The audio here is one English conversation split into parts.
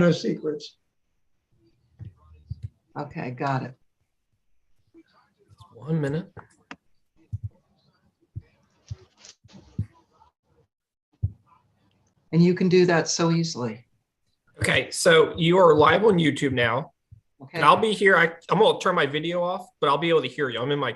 no secrets. Okay, got it. 1 minute. And you can do that so easily. Okay, so you are live on YouTube now. Okay. And I'll be here. I'm going to turn my video off, but I'll be able to hear you. I'm in my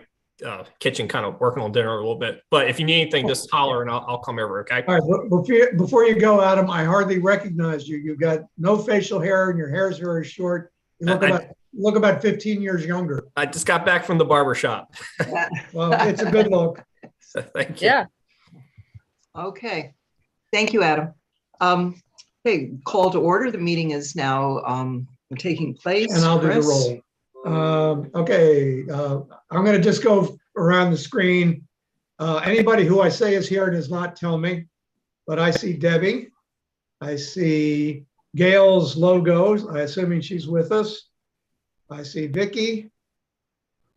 kitchen kind of working on dinner a little bit. But if you need anything, just holler and I'll come over, okay? All right, before you go, Adam, I hardly recognized you. You've got no facial hair and your hair is very short. You look about 15 years younger. I just got back from the barber shop. Well, it's a good look. Thank you. Yeah. Okay. Thank you, Adam. Okay, call to order. The meeting is now taking place. And I'll do the roll. Okay, I'm going to just go around the screen. Anybody who I say is here does not tell me, but I see Debbie. I see Gail's logos. I assuming she's with us. I see Vicky.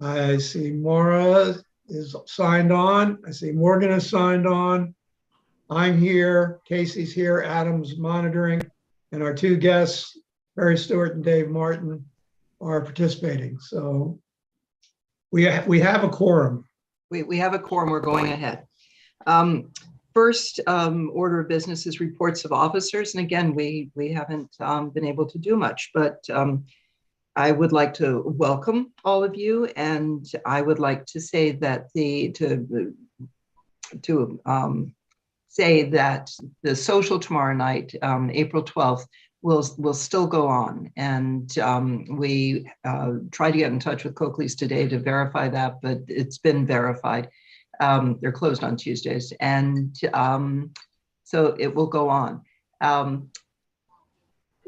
I see Maura is signed on. I see Morgan is signed on. I'm here. Casey's here. Adam's monitoring. And our two guests, Barry Stewart and Dave Martin, are participating. So we have a quorum. We have a quorum. We're going ahead. First order of business is reports of officers. And again, we haven't been able to do much, but I would like to welcome all of you. And I would like to say that say that the social tomorrow night, April 12th, will still go on. And we tried to get in touch with Coakley's today to verify that, but it's been verified. They're closed on Tuesdays. And so it will go on.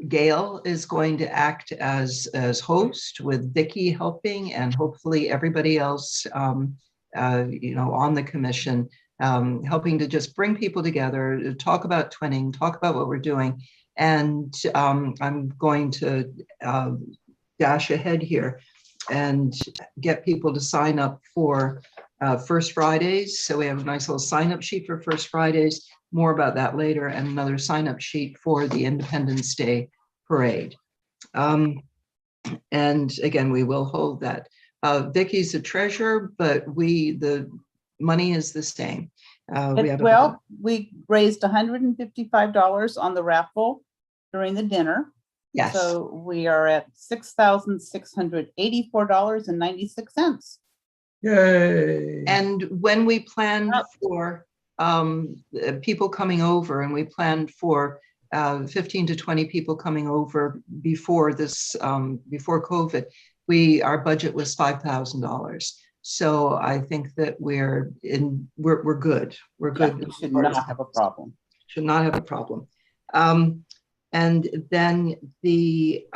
Gail is going to act as host with Vicky helping, and hopefully everybody else on the commission helping to just bring people together, talk about twinning, talk about what we're doing. And I'm going to dash ahead here and get people to sign up for First Fridays. So we have a nice little sign-up sheet for First Fridays, more about that later, and another sign-up sheet for the Independence Day Parade. And again, we will hold that. Vicky's the treasurer, but the money is the same. We raised $155 on the raffle during the dinner. Yes. So we are at $6,684.96. Yay. And when we planned for people coming over, and we planned for 15 to 20 people coming over before this, before COVID, our budget was $5,000. So I think that we're good. We're good. Yeah, we should not have a problem. Should not have a problem. And then the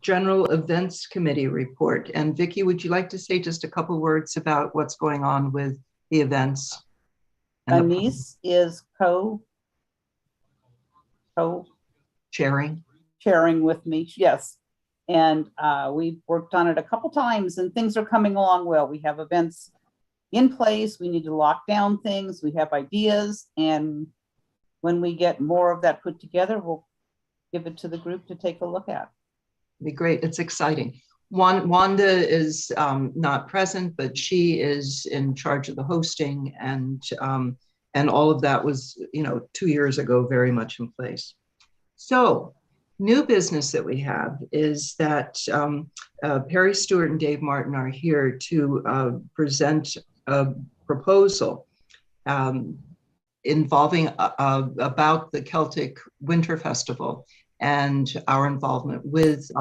General Events Committee report. And Vicky, would you like to say just a couple words about what's going on with the events? Anise is chairing with me, yes. And we've worked on it a couple times and things are coming along well. We have events in place. We need to lock down things. We have ideas. And when we get more of that put together, we'll give it to the group to take a look at. Be great. It's exciting. Wanda is not present, but she is in charge of the hosting, and all of that was 2 years ago very much in place. So new business that we have is that Perry Stewart and Dave Martin are here to present a proposal involving about the Celtic Winter Festival and our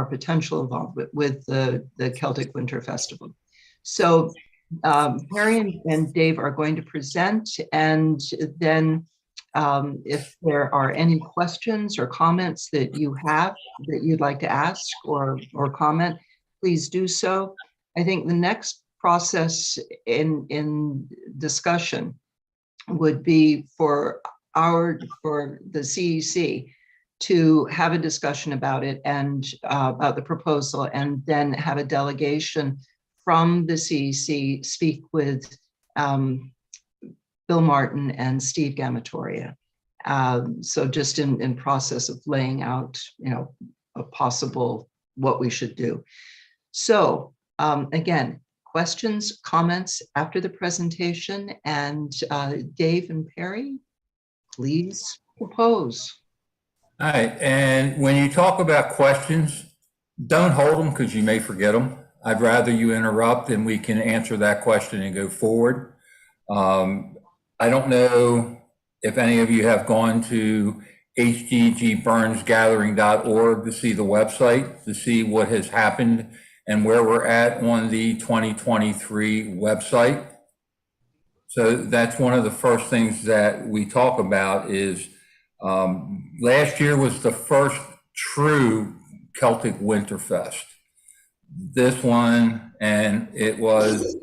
potential involvement with the Celtic Winter Festival. So Perry and Dave are going to present, and then if there are any questions or comments that you have that you'd like to ask or comment, please do so. I think the next process in discussion would be for the CEC to have a discussion about it and about the proposal, and then have a delegation from the CEC speak with Bill Martin and Steve Gamatoria. So just in process of laying out, a possible what we should do. So again, questions, comments after the presentation, and Dave and Perry, please propose. All right, and when you talk about questions, don't hold them because you may forget them. I'd rather you interrupt and we can answer that question and go forward. I don't know if any of you have gone to hggburnsgathering.org to see the website, to see what has happened and where we're at on the 2023 website. So that's one of the first things that we talk about is last year was the first true Celtic Winterfest. This one, and it was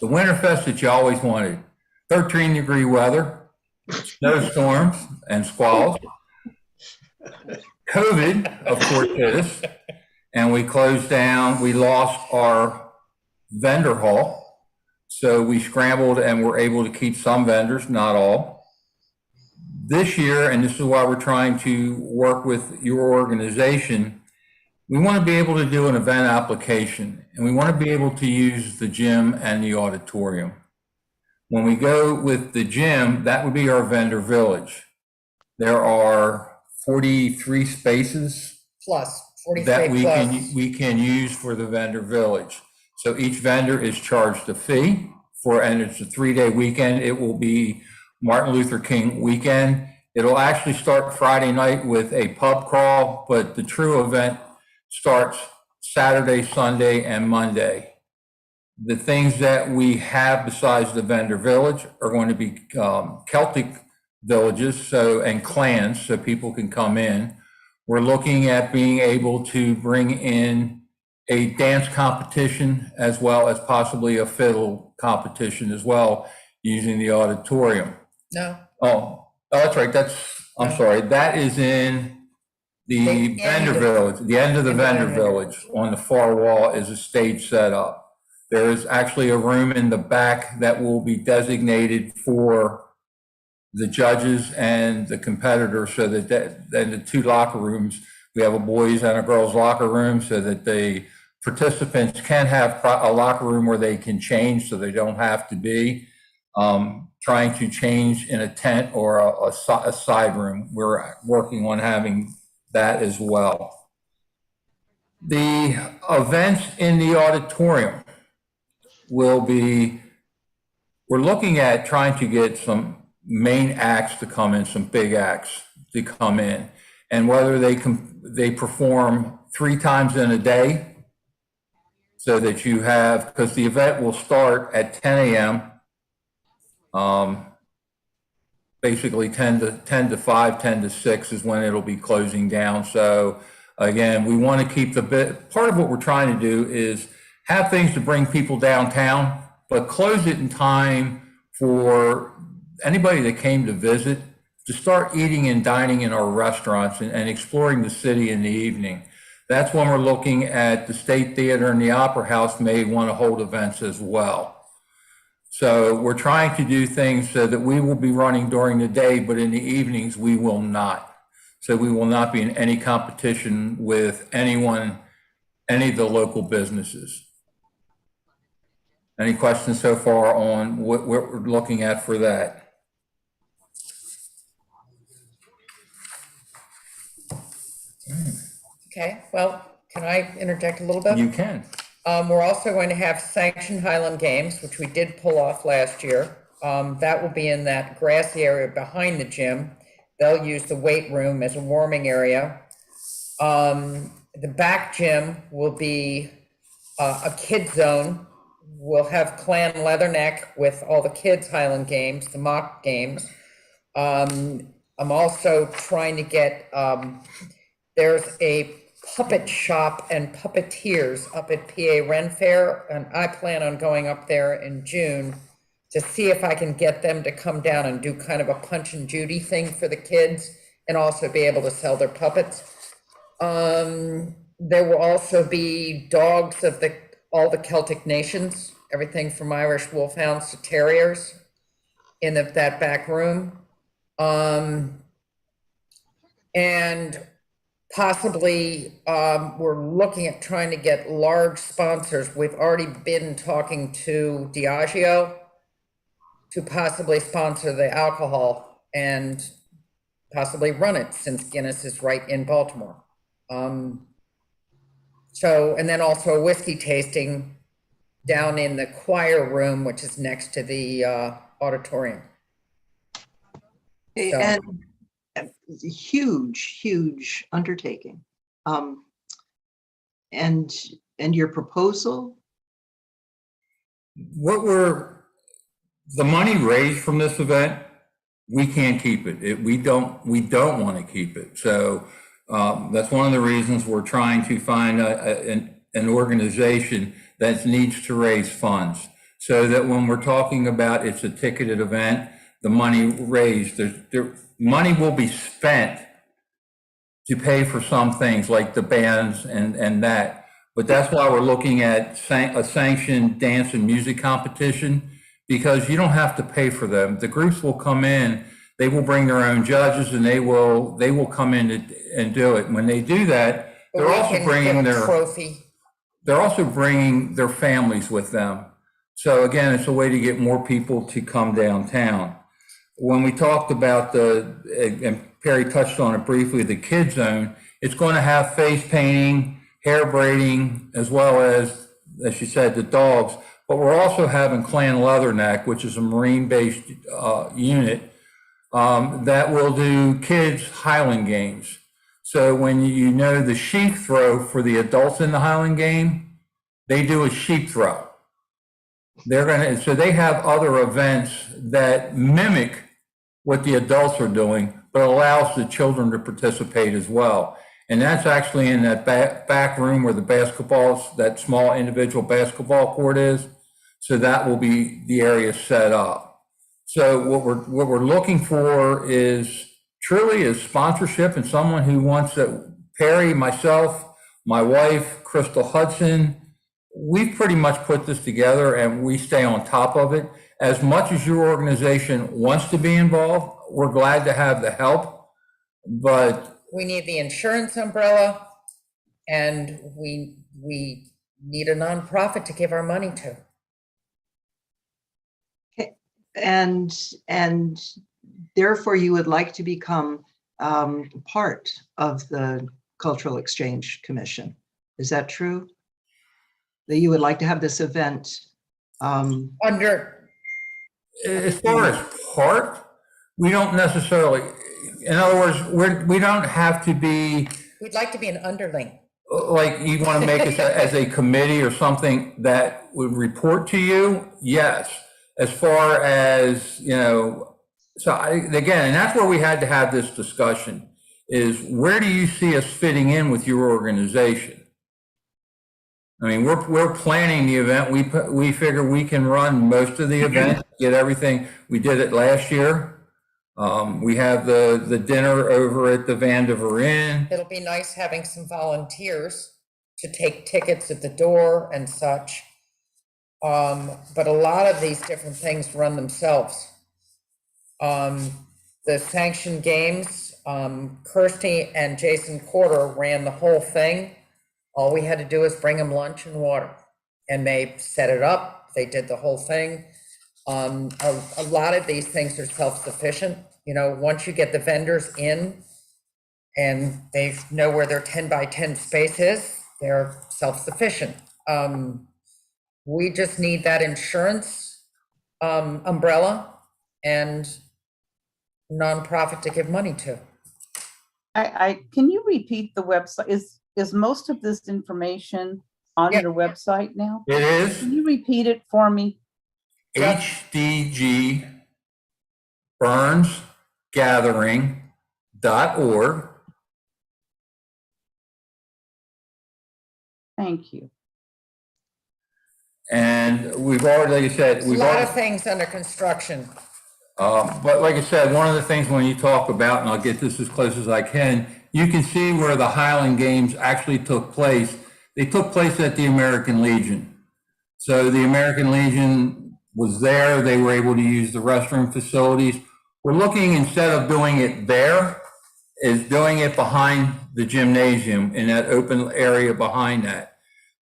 the Winterfest that you always wanted. 13-degree weather, snowstorms and squalls. COVID, of course, hit us, and we closed down. We lost our vendor hall, so we scrambled and were able to keep some vendors, not all. This year, and this is why we're trying to work with your organization, we want to be able to do an event application, and we want to be able to use the gym and the auditorium. When we go with the gym, that would be our vendor village. There are 43 spaces plus 43 that plus. we can use for the vendor village. So each vendor is charged a fee for, and it's a 3-day weekend. It will be Martin Luther King weekend. It'll actually start Friday night with a pub crawl, but the true event starts Saturday, Sunday, and Monday. The things that we have besides the vendor village are going to be Celtic villages, so, and clans, so people can come in. We're looking at being able to bring in a dance competition as well as possibly a fiddle competition as well, using the auditorium. No. Oh, that's right. I'm sorry. That is in the vendor village. The end of the vendor village on the far wall is a stage set up. There is actually a room in the back that will be designated for the judges and the competitors, so that then the 2 locker rooms, we have a boys and a girls locker room, so that the participants can have a locker room where they can change, so they don't have to be trying to change in a tent or a side room. We're working on having that as well. The events in the auditorium will be, we're looking at trying to get some main acts to come in, some big acts to come in, and whether they perform 3 times in a day, so that you have, because the event will start at 10 a.m. Basically 10 to 5, 10 to 6 is when it'll be closing down. So again, we want to keep part of what we're trying to do is have things to bring people downtown, but close it in time for anybody that came to visit to start eating and dining in our restaurants and exploring the city in the evening. That's when we're looking at the State Theater and the Opera House may want to hold events as well. So we're trying to do things so that we will be running during the day, but in the evenings we will not. So we will not be in any competition with anyone, any of the local businesses. Any questions so far on what we're looking at for that? Okay, well, can I interject a little bit? You can. We're also going to have sanctioned Highland games, which we did pull off last year. That will be in that grassy area behind the gym. They'll use the weight room as a warming area. The back gym will be a kid zone. We'll have Clan Leatherneck with all the kids' Highland games, the mock games. I'm also trying to get, there's a puppet shop and puppeteers up at PA Ren Fair, and I plan on going up there in June to see if I can get them to come down and do kind of a Punch and Judy thing for the kids and also be able to sell their puppets. There will also be dogs of all the Celtic nations, everything from Irish Wolfhounds to Terriers in that back room. And possibly, we're looking at trying to get large sponsors. We've already been talking to Diageo to possibly sponsor the alcohol and possibly run it, since Guinness is right in Baltimore. So, and then also a whiskey tasting down in the choir room, which is next to the auditorium. So- And it's a huge undertaking. And your proposal? The money raised from this event, we can't keep it. We don't want to keep it. So that's one of the reasons we're trying to find an organization that needs to raise funds, so that when we're talking about it's a ticketed event, the money raised, money will be spent to pay for some things like the bands and that. But that's why we're looking at a sanctioned dance and music competition, because you don't have to pay for them. The groups will come in, they will bring their own judges, and they will come in and do it. When they do that, they're also bringing their trophy. They're also bringing their families with them. So again, it's a way to get more people to come downtown. When we talked about and Perry touched on it briefly, the kid zone, it's going to have face painting, hair braiding, as well as she said, the dogs. But we're also having Clan Leatherneck, which is a Marine-based unit that will do kids Highland games. So when you know the sheep throw for the adults in the Highland game, they do a sheep throw. So they have other events that mimic what the adults are doing, but allows the children to participate as well. And that's actually in that back room where that small individual basketball court is. So that will be the area set up. So what we're looking for is truly sponsorship, and someone who wants to. Perry, myself, my wife, Crystal Hudson, we've pretty much put this together, and we stay on top of it. As much as your organization wants to be involved, we're glad to have the help, but we need the insurance umbrella, and we need a nonprofit to give our money to. And therefore you would like to become part of the Cultural Exchange Commission. Is that true? That you would like to have this event Under, as far as part, we don't necessarily, in other words, we don't have to be. we'd like to be an underling. Like you want to make us as a committee or something that would report to you? Yes. As far as, again, and that's where we had to have this discussion, is where do you see us fitting in with your organization? I mean, we're planning the event. We figure we can run most of the event, get everything. We did it last year. We have the dinner over at the Vandiver Inn. It'll be nice having some volunteers to take tickets at the door and such. But a lot of these different things run themselves. The sanctioned games, Kirsty and Jason Corder ran the whole thing. All we had to do is bring them lunch and water, and they set it up. They did the whole thing. A lot of these things are self-sufficient. Once you get the vendors in and they know where their 10 by 10 space is, they're self-sufficient. We just need that insurance umbrella and nonprofit to give money to. Can you repeat the website? Is most of this information on your website now? It is. Can you repeat it for me? hdgburnsgathering.org. Thank you. And we've already, like I said, A lot of things under construction. but like I said, one of the things when you talk about, and I'll get this as close as I can, you can see where the Highland Games actually took place. They took place at the American Legion. So the American Legion was there. They were able to use the restroom facilities. We're looking, instead of doing it there, is doing it behind the gymnasium in that open area behind that.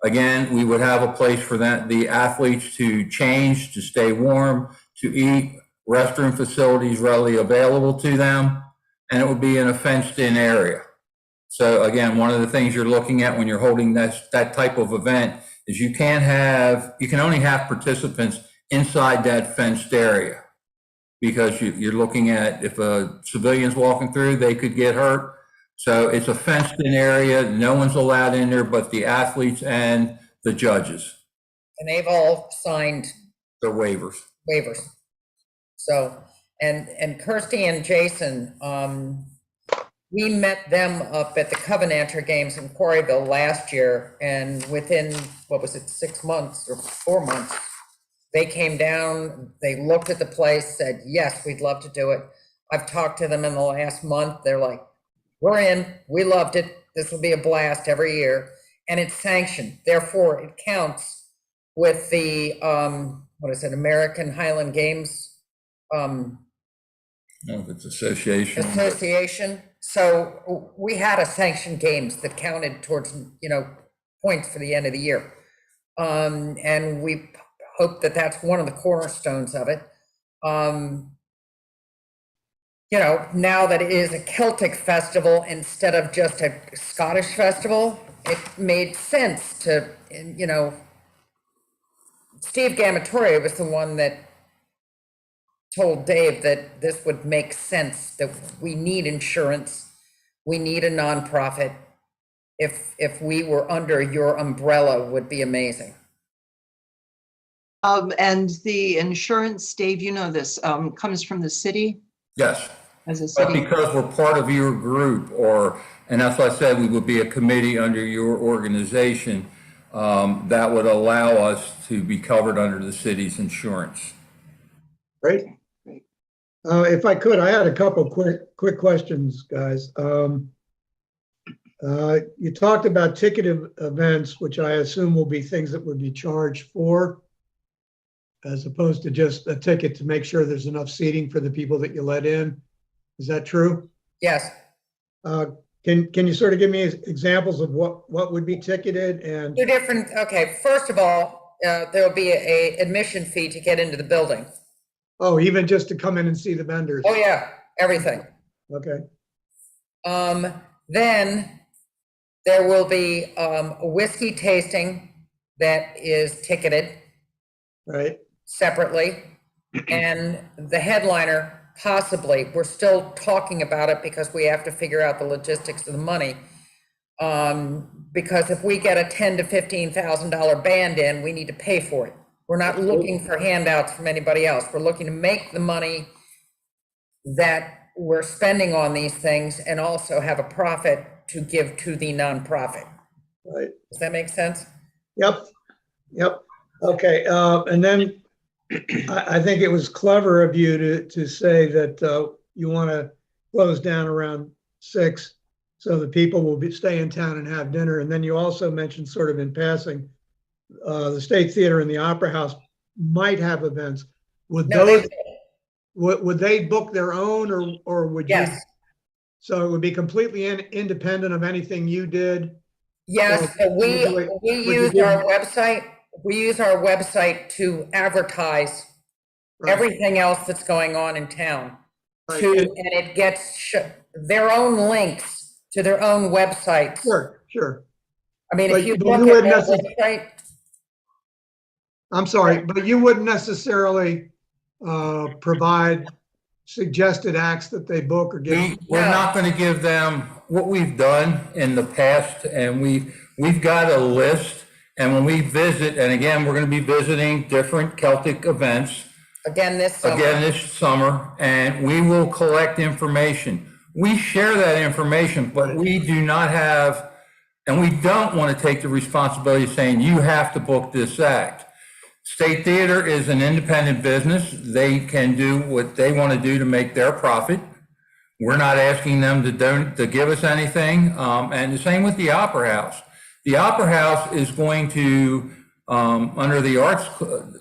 Again, we would have a place for the athletes to change, to stay warm, to eat, restroom facilities readily available to them, and it would be in a fenced-in area. So again, one of the things you're looking at when you're holding that type of event is you can only have participants inside that fenced area, because you're looking at, if a civilian's walking through, they could get hurt. So it's a fenced-in area. No one's allowed in there but the athletes and the judges. And they've all signed The waivers. So, and Kirsty and Jason, we met them up at the Covenanter Games in Quarryville last year, and within, what was it, 6 months or 4 months, they came down, they looked at the place, said, yes, we'd love to do it. I've talked to them in the last month. They're like, we're in, we loved it. This will be a blast every year. And it's sanctioned. Therefore, it counts with the, what is it, American Highland Games? No, if it's association. So we had a sanctioned games that counted towards, points for the end of the year. And we hope that that's one of the cornerstones of it. Now that it is a Celtic festival instead of just a Scottish festival, it made sense to, Steve Gamatore was the one that told Dave that this would make sense, that we need insurance, we need a nonprofit. If we were under your umbrella, would be amazing. And the insurance, Dave, you know this, comes from the city? Yes. As a But city? because we're part of your group, and that's why I said we would be a committee under your organization, that would allow us to be covered under the city's insurance. Great. If I could, I had a couple quick questions, guys. You talked about ticketed events, which I assume will be things that would be charged for, as opposed to just a ticket to make sure there's enough seating for the people that you let in. Is that true? Yes. Can you sort of give me examples of what would be ticketed and? Two different, okay, first of all, there'll be a admission fee to get into the building. Oh, even just to come in and see the vendors? Oh yeah, everything. Okay. Then there will be a whiskey tasting that is ticketed Right. separately. And the headliner, possibly, we're still talking about it because we have to figure out the logistics of the money. Because if we get a $10,000 to $15,000 band in, we need to pay for it. We're not looking for handouts from anybody else. We're looking to make the money that we're spending on these things and also have a profit to give to the nonprofit. Right. Does that make sense? Yep. Okay. And then I think it was clever of you to say that you want to close down around 6 so the people will stay in town and have dinner. And then you also mentioned, sort of in passing, the State Theater and the Opera House might have events. Would they book their own, or would you? Yes. So it would be completely independent of anything you did? Yes, so we use our website. We use our website to advertise everything else that's going on in town. Right. And it gets their own links to their own websites. Sure. I mean, But if you you look wouldn't at our website. I'm sorry, but you wouldn't necessarily provide suggested acts that they book or give? We're not going to give them what we've done in the past, and we've got a list. And when we visit, and again, we're going to be visiting different Celtic events. Again this summer, and we will collect information. We share that information, but we do not have, and we don't want to take the responsibility of saying, you have to book this act. State Theater is an independent business. They can do what they want to do to make their profit. We're not asking them to give us anything. And the same with the Opera House. The Opera House is going to, under the Arts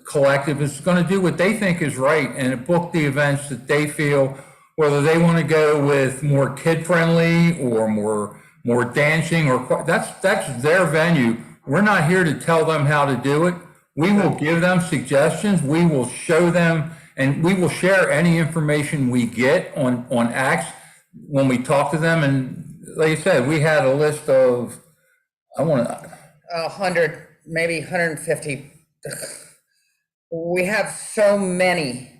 Collective, is going to do what they think is right and book the events that they feel whether they want to go with more kid-friendly or more dancing, or that's their venue. We're not here to tell them how to do it. We will give them suggestions. We will show them, and we will share any information we get on acts when we talk to them. And like I said, we had a list of, 100, maybe 150. We have so many.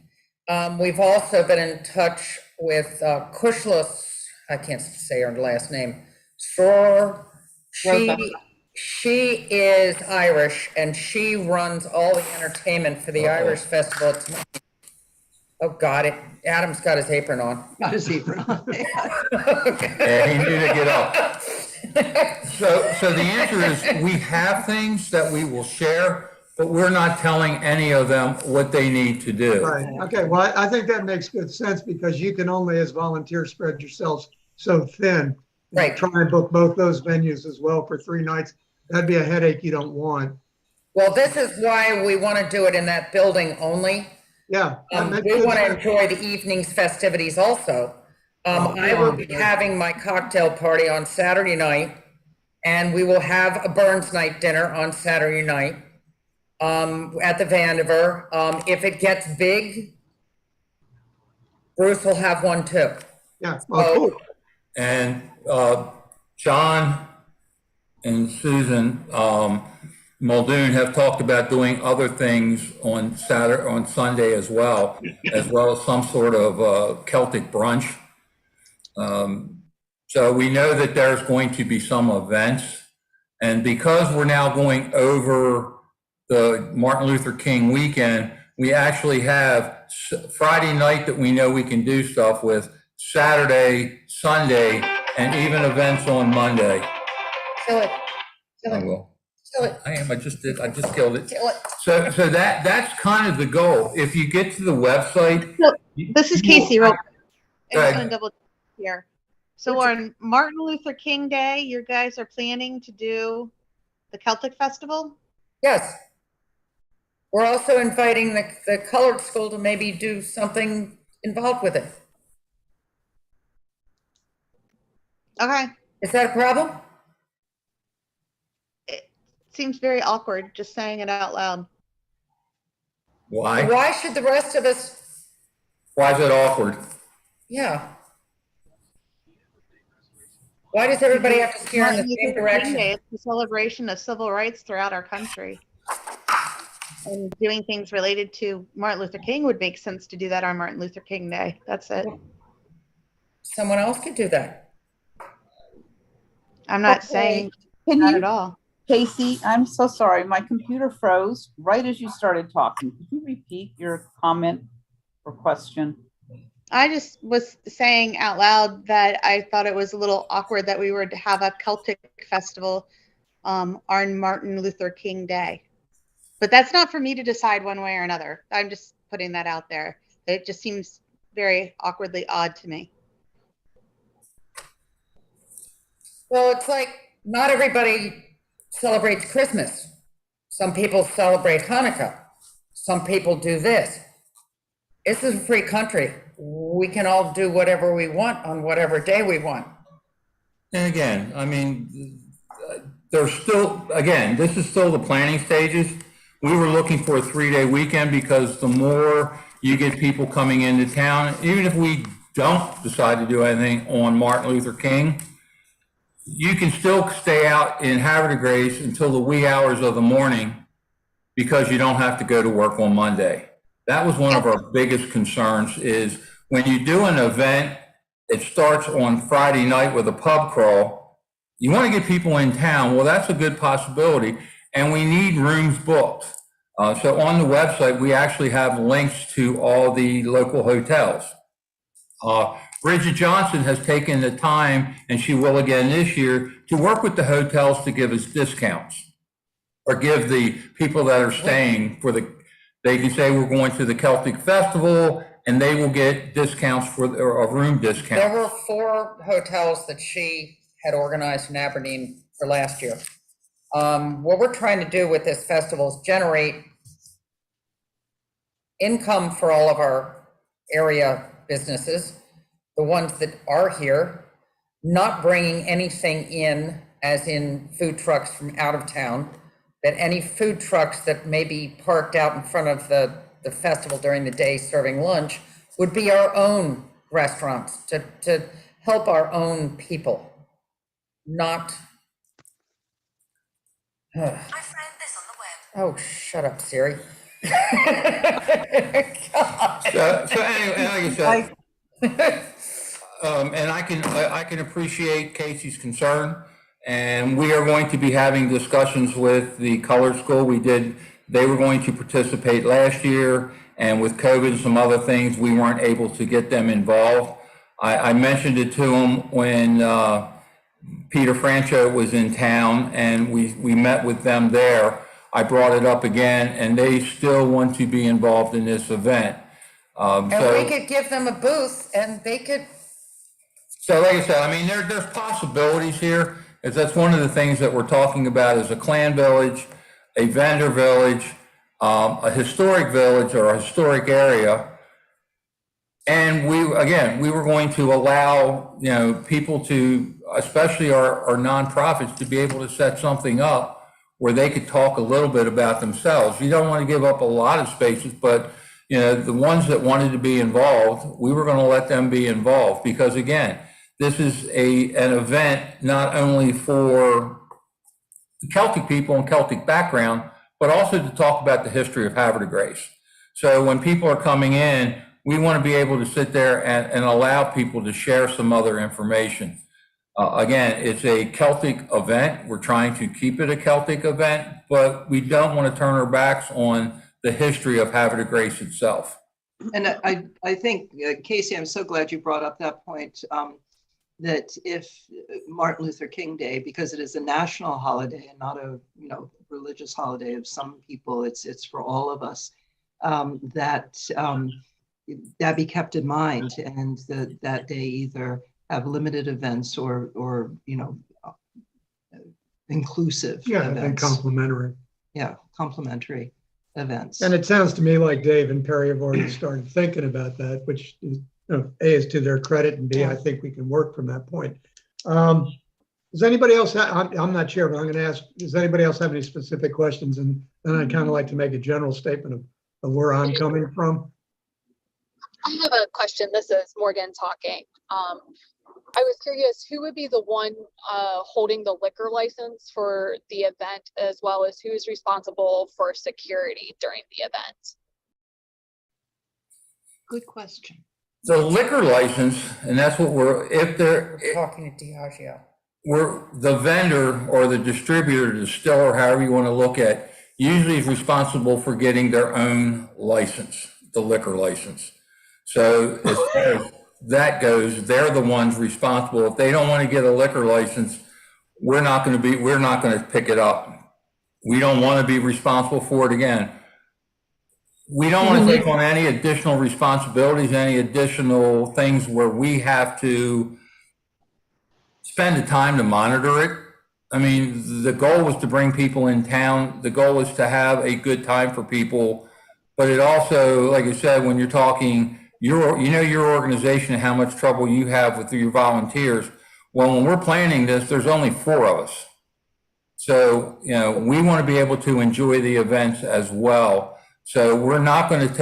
We've also been in touch with Kushlas, I can't say her last name, Soror. She is Irish, and she runs all the entertainment for the Irish Festival. Oh, God, Adam's got his apron on. Got his apron on. Yeah, he knew to get up. So the answer is, we have things that we will share, but we're not telling any of them what they need to do. Right. Okay. Well, I think that makes good sense, because you can only, as volunteers, spread yourselves so thin. Right. Try and book both those venues as well for 3 nights. That'd be a headache you don't want. Well, this is why we want to do it in that building only. Yeah. We want to enjoy the evening's festivities also. I will be having my cocktail party on Saturday night, and we will have a Burns night dinner on Saturday night at the Vandiver. If it gets big, Bruce will have one too. Yeah. Well, cool. And John and Susan Muldoon have talked about doing other things on Sunday as well as some sort of Celtic brunch. So we know that there's going to be some events, and because we're now going over the Martin Luther King weekend, we actually have Friday night that we know we can do stuff with, Saturday, Sunday, and even events on Monday. Kill it. I will. Kill it. I just killed it. Kill it. So that's kind of the goal. If you get to the website. So, this is Casey. Go I just ahead. want to double check here. So on Martin Luther King Day, you guys are planning to do the Celtic Festival? Yes. We're also inviting the colored school to maybe do something involved with it. Okay. Is that a problem? It seems very awkward just saying it out loud. Why? Why should the rest of us? Why is it awkward? Yeah. Why does everybody have to steer in Martin the same Luther King direction? Day is the celebration of civil rights throughout our country. And doing things related to Martin Luther King would make sense to do that on Martin Luther King Day. That's it. Someone else could do that. I'm not Okay. saying Can not you, at all. Casey, I'm so sorry. My computer froze right as you started talking. Could you repeat your comment or question? I just was saying out loud that I thought it was a little awkward that we were to have a Celtic festival on Martin Luther King Day. But that's not for me to decide one way or another. I'm just putting that out there. It just seems very awkwardly odd to me. Well, it's like not everybody celebrates Christmas. Some people celebrate Hanukkah. Some people do this. This is a free country. We can all do whatever we want on whatever day we want. And again, I mean, there's still, again, this is still the planning stages. We were looking for a 3-day weekend because the more you get people coming into town, even if we don't decide to do anything on Martin Luther King, you can still stay out in Havre de Grace until the wee hours of the morning because you don't have to go to work on Monday. That was one of our biggest concerns, is when you do an event, it starts on Friday night with a pub crawl. You want to get people in town. Well, that's a good possibility. And we need rooms booked. So on the website, we actually have links to all the local hotels. Bridget Johnson has taken the time, and she will again this year, to work with the hotels to give us discounts, or give the people that are staying they can say we're going to the Celtic Festival, and they will get discounts for a room discount. There were 4 hotels that she had organized in Aberdeen for last year. What we're trying to do with this festival is generate income for all of our area businesses, the ones that are here, not bringing anything in, as in food trucks from out of town, that any food trucks that may be parked out in front of the festival during the day serving lunch would be our own restaurants to help our own people, not. I found this on the web. Oh, shut up, Siri. So anyway, like I said, and I can appreciate Casey's concern, and we are going to be having discussions with the color school. They were going to participate last year, and with COVID and some other things, we weren't able to get them involved. I mentioned it to them when Peter Francho was in town, and we met with them there. I brought it up again, and they still want to be involved in this event. And we could give them a booth, and they could. So like I said, I mean, there's possibilities here, because that's one of the things that we're talking about is a clan village, a vendor village, a historic village or a historic area. And we were going to allow, people to, especially our nonprofits, to be able to set something up where they could talk a little bit about themselves. You don't want to give up a lot of spaces, but the ones that wanted to be involved, we were going to let them be involved, because again, this is an event not only for the Celtic people and Celtic background, but also to talk about the history of Havre de Grace. So when people are coming in, we want to be able to sit there and allow people to share some other information. Again, it's a Celtic event. We're trying to keep it a Celtic event, but we don't want to turn our backs on the history of Havre de Grace itself. And I think, Casey, I'm so glad you brought up that point, that if Martin Luther King Day, because it is a national holiday and not a religious holiday of some people, it's for all of us, that be kept in mind, and that day either have limited events or inclusive events. And complimentary. Yeah, complimentary events. And it sounds to me like Dave and Perry have already started thinking about that, which is, A, is to their credit, and B, I think we can work from that point. Does anybody else, I'm not sure, but I'm going to ask, does anybody else have any specific questions? And then I'd kind of like to make a general statement of where I'm coming from. I have a question. This is Morgan talking. I was curious, who would be the one holding the liquor license for the event, as well as who is responsible for security during the event? Good question. The liquor license, and that's what we're Talking to Diageo. the vendor or the distributor, distiller, however you want to look at, usually is responsible for getting their own license, the liquor license. So as far as that goes, they're the ones responsible. If they don't want to get a liquor license, we're not going to pick it up. We don't want to be responsible for it again. We don't want to take on any additional responsibilities, any additional things where we have to spend the time to monitor it. I mean, the goal was to bring people in town. The goal is to have a good time for people. But it also, like I said, when you're talking, your organization and how much trouble you have with your volunteers. Well, when we're planning this, there's only 4 of us. So, we want to be able to enjoy the events as well. So we're not going to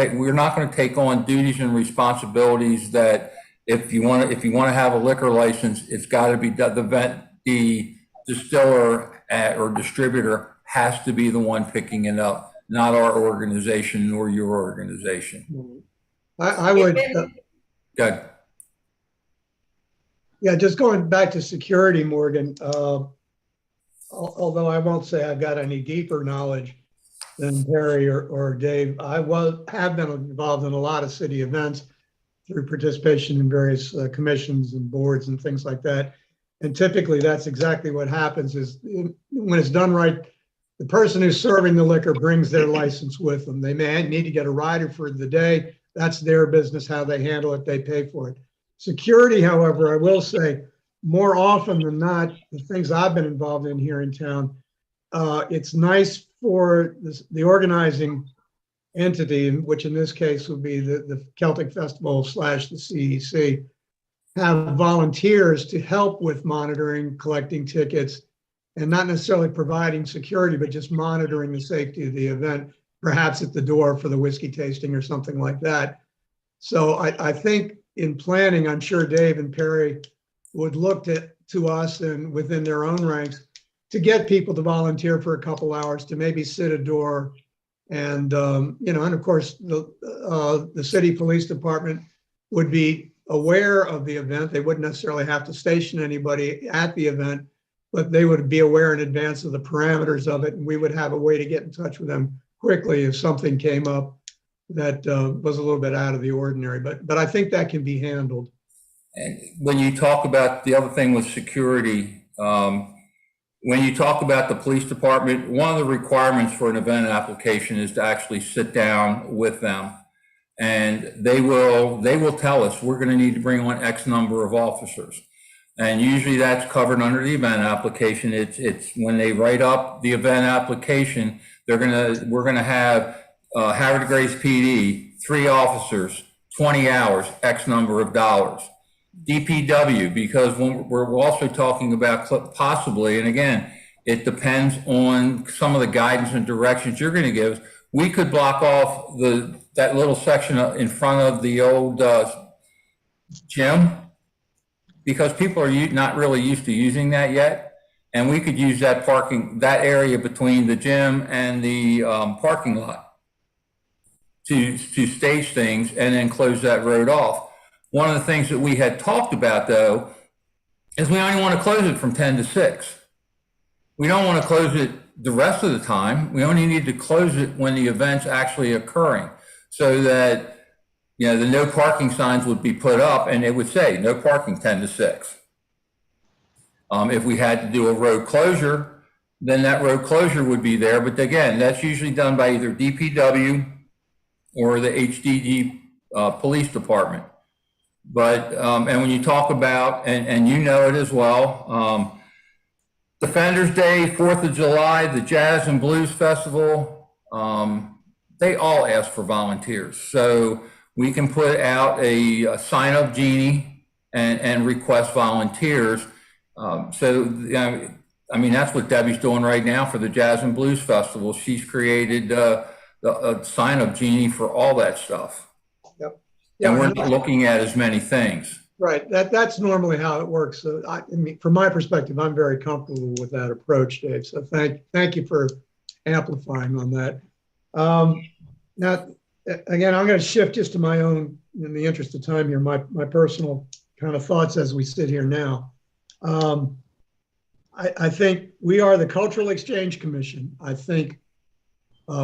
take on duties and responsibilities that if you want to have a liquor license, it's got to be the distiller or distributor has to be the one picking it up, not our organization nor your organization. I would. Good. Yeah, just going back to security, Morgan. Although I won't say I've got any deeper knowledge than Perry or Dave, I have been involved in a lot of city events through participation in various commissions and boards and things like that. And typically that's exactly what happens is when it's done right, the person who's serving the liquor brings their license with them. They may need to get a rider for the day. That's their business, how they handle it, they pay for it. Security, however, I will say more often than not, the things I've been involved in here in town, it's nice for the organizing entity, which in this case would be the Celtic Festival / the CEC, have volunteers to help with monitoring, collecting tickets, and not necessarily providing security, but just monitoring the safety of the event, perhaps at the door for the whiskey tasting or something like that. So I think in planning, I'm sure Dave and Perry would look to us and within their own ranks to get people to volunteer for a couple hours to maybe sit a door. And, you know, and of course, the city police department would be aware of the event. They wouldn't necessarily have to station anybody at the event, but they would be aware in advance of the parameters of it. And we would have a way to get in touch with them quickly if something came up that was a little bit out of the ordinary. But I think that can be handled. And when you talk about the other thing with security, when you talk about the police department, one of the requirements for an event application is to actually sit down with them. And they will tell us, we're going to need to bring on X number of officers. And usually that's covered under the event application. It's when they write up the event application, we're going to have Howard Grace PD, 3 officers, 20 hours, X number of dollars. DPW, because when we're also talking about possibly, and again, it depends on some of the guidance and directions you're going to give us. We could block off that little section in front of the old gym because people are not really used to using that yet. And we could use that area between the gym and the parking lot to stage things and then close that road off. One of the things that we had talked about, though, is we only want to close it from 10 to 6. We don't want to close it the rest of the time. We only need to close it when the event's actually occurring so that, you know, the no parking signs would be put up and it would say no parking 10 to 6. If we had to do a road closure, then that road closure would be there. But again, that's usually done by either DPW or the HDD police department. But, and when you talk about, and you know it as well, Defenders Day, 4th of July, the Jazz and Blues Festival, they all ask for volunteers. So we can put out a sign-up genie and request volunteers. I mean, that's what Debbie's doing right now for the Jazz and Blues Festival. She's created a sign-up genie for all that stuff. And we're not looking at as many things. Right. That's normally how it works. So I mean, from my perspective, I'm very comfortable with that approach, Dave. So thank you for amplifying on that. Now, again, I'm going to shift just to my own, in the interest of time here, my personal kind of thoughts as we sit here now. I think we are the Cultural Exchange Commission. I think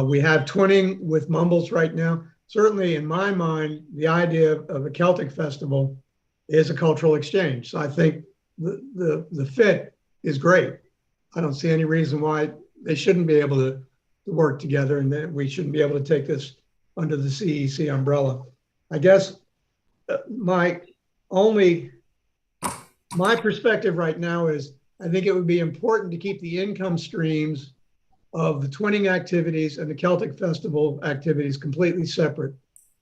we have twinning with Mumbles right now. Certainly in my mind, the idea of a Celtic festival is a cultural exchange. So I think the fit is great. I don't see any reason why they shouldn't be able to work together and that we shouldn't be able to take this under the CEC umbrella. I guess my perspective right now is I think it would be important to keep the income streams of the twinning activities and the Celtic Festival activities completely separate.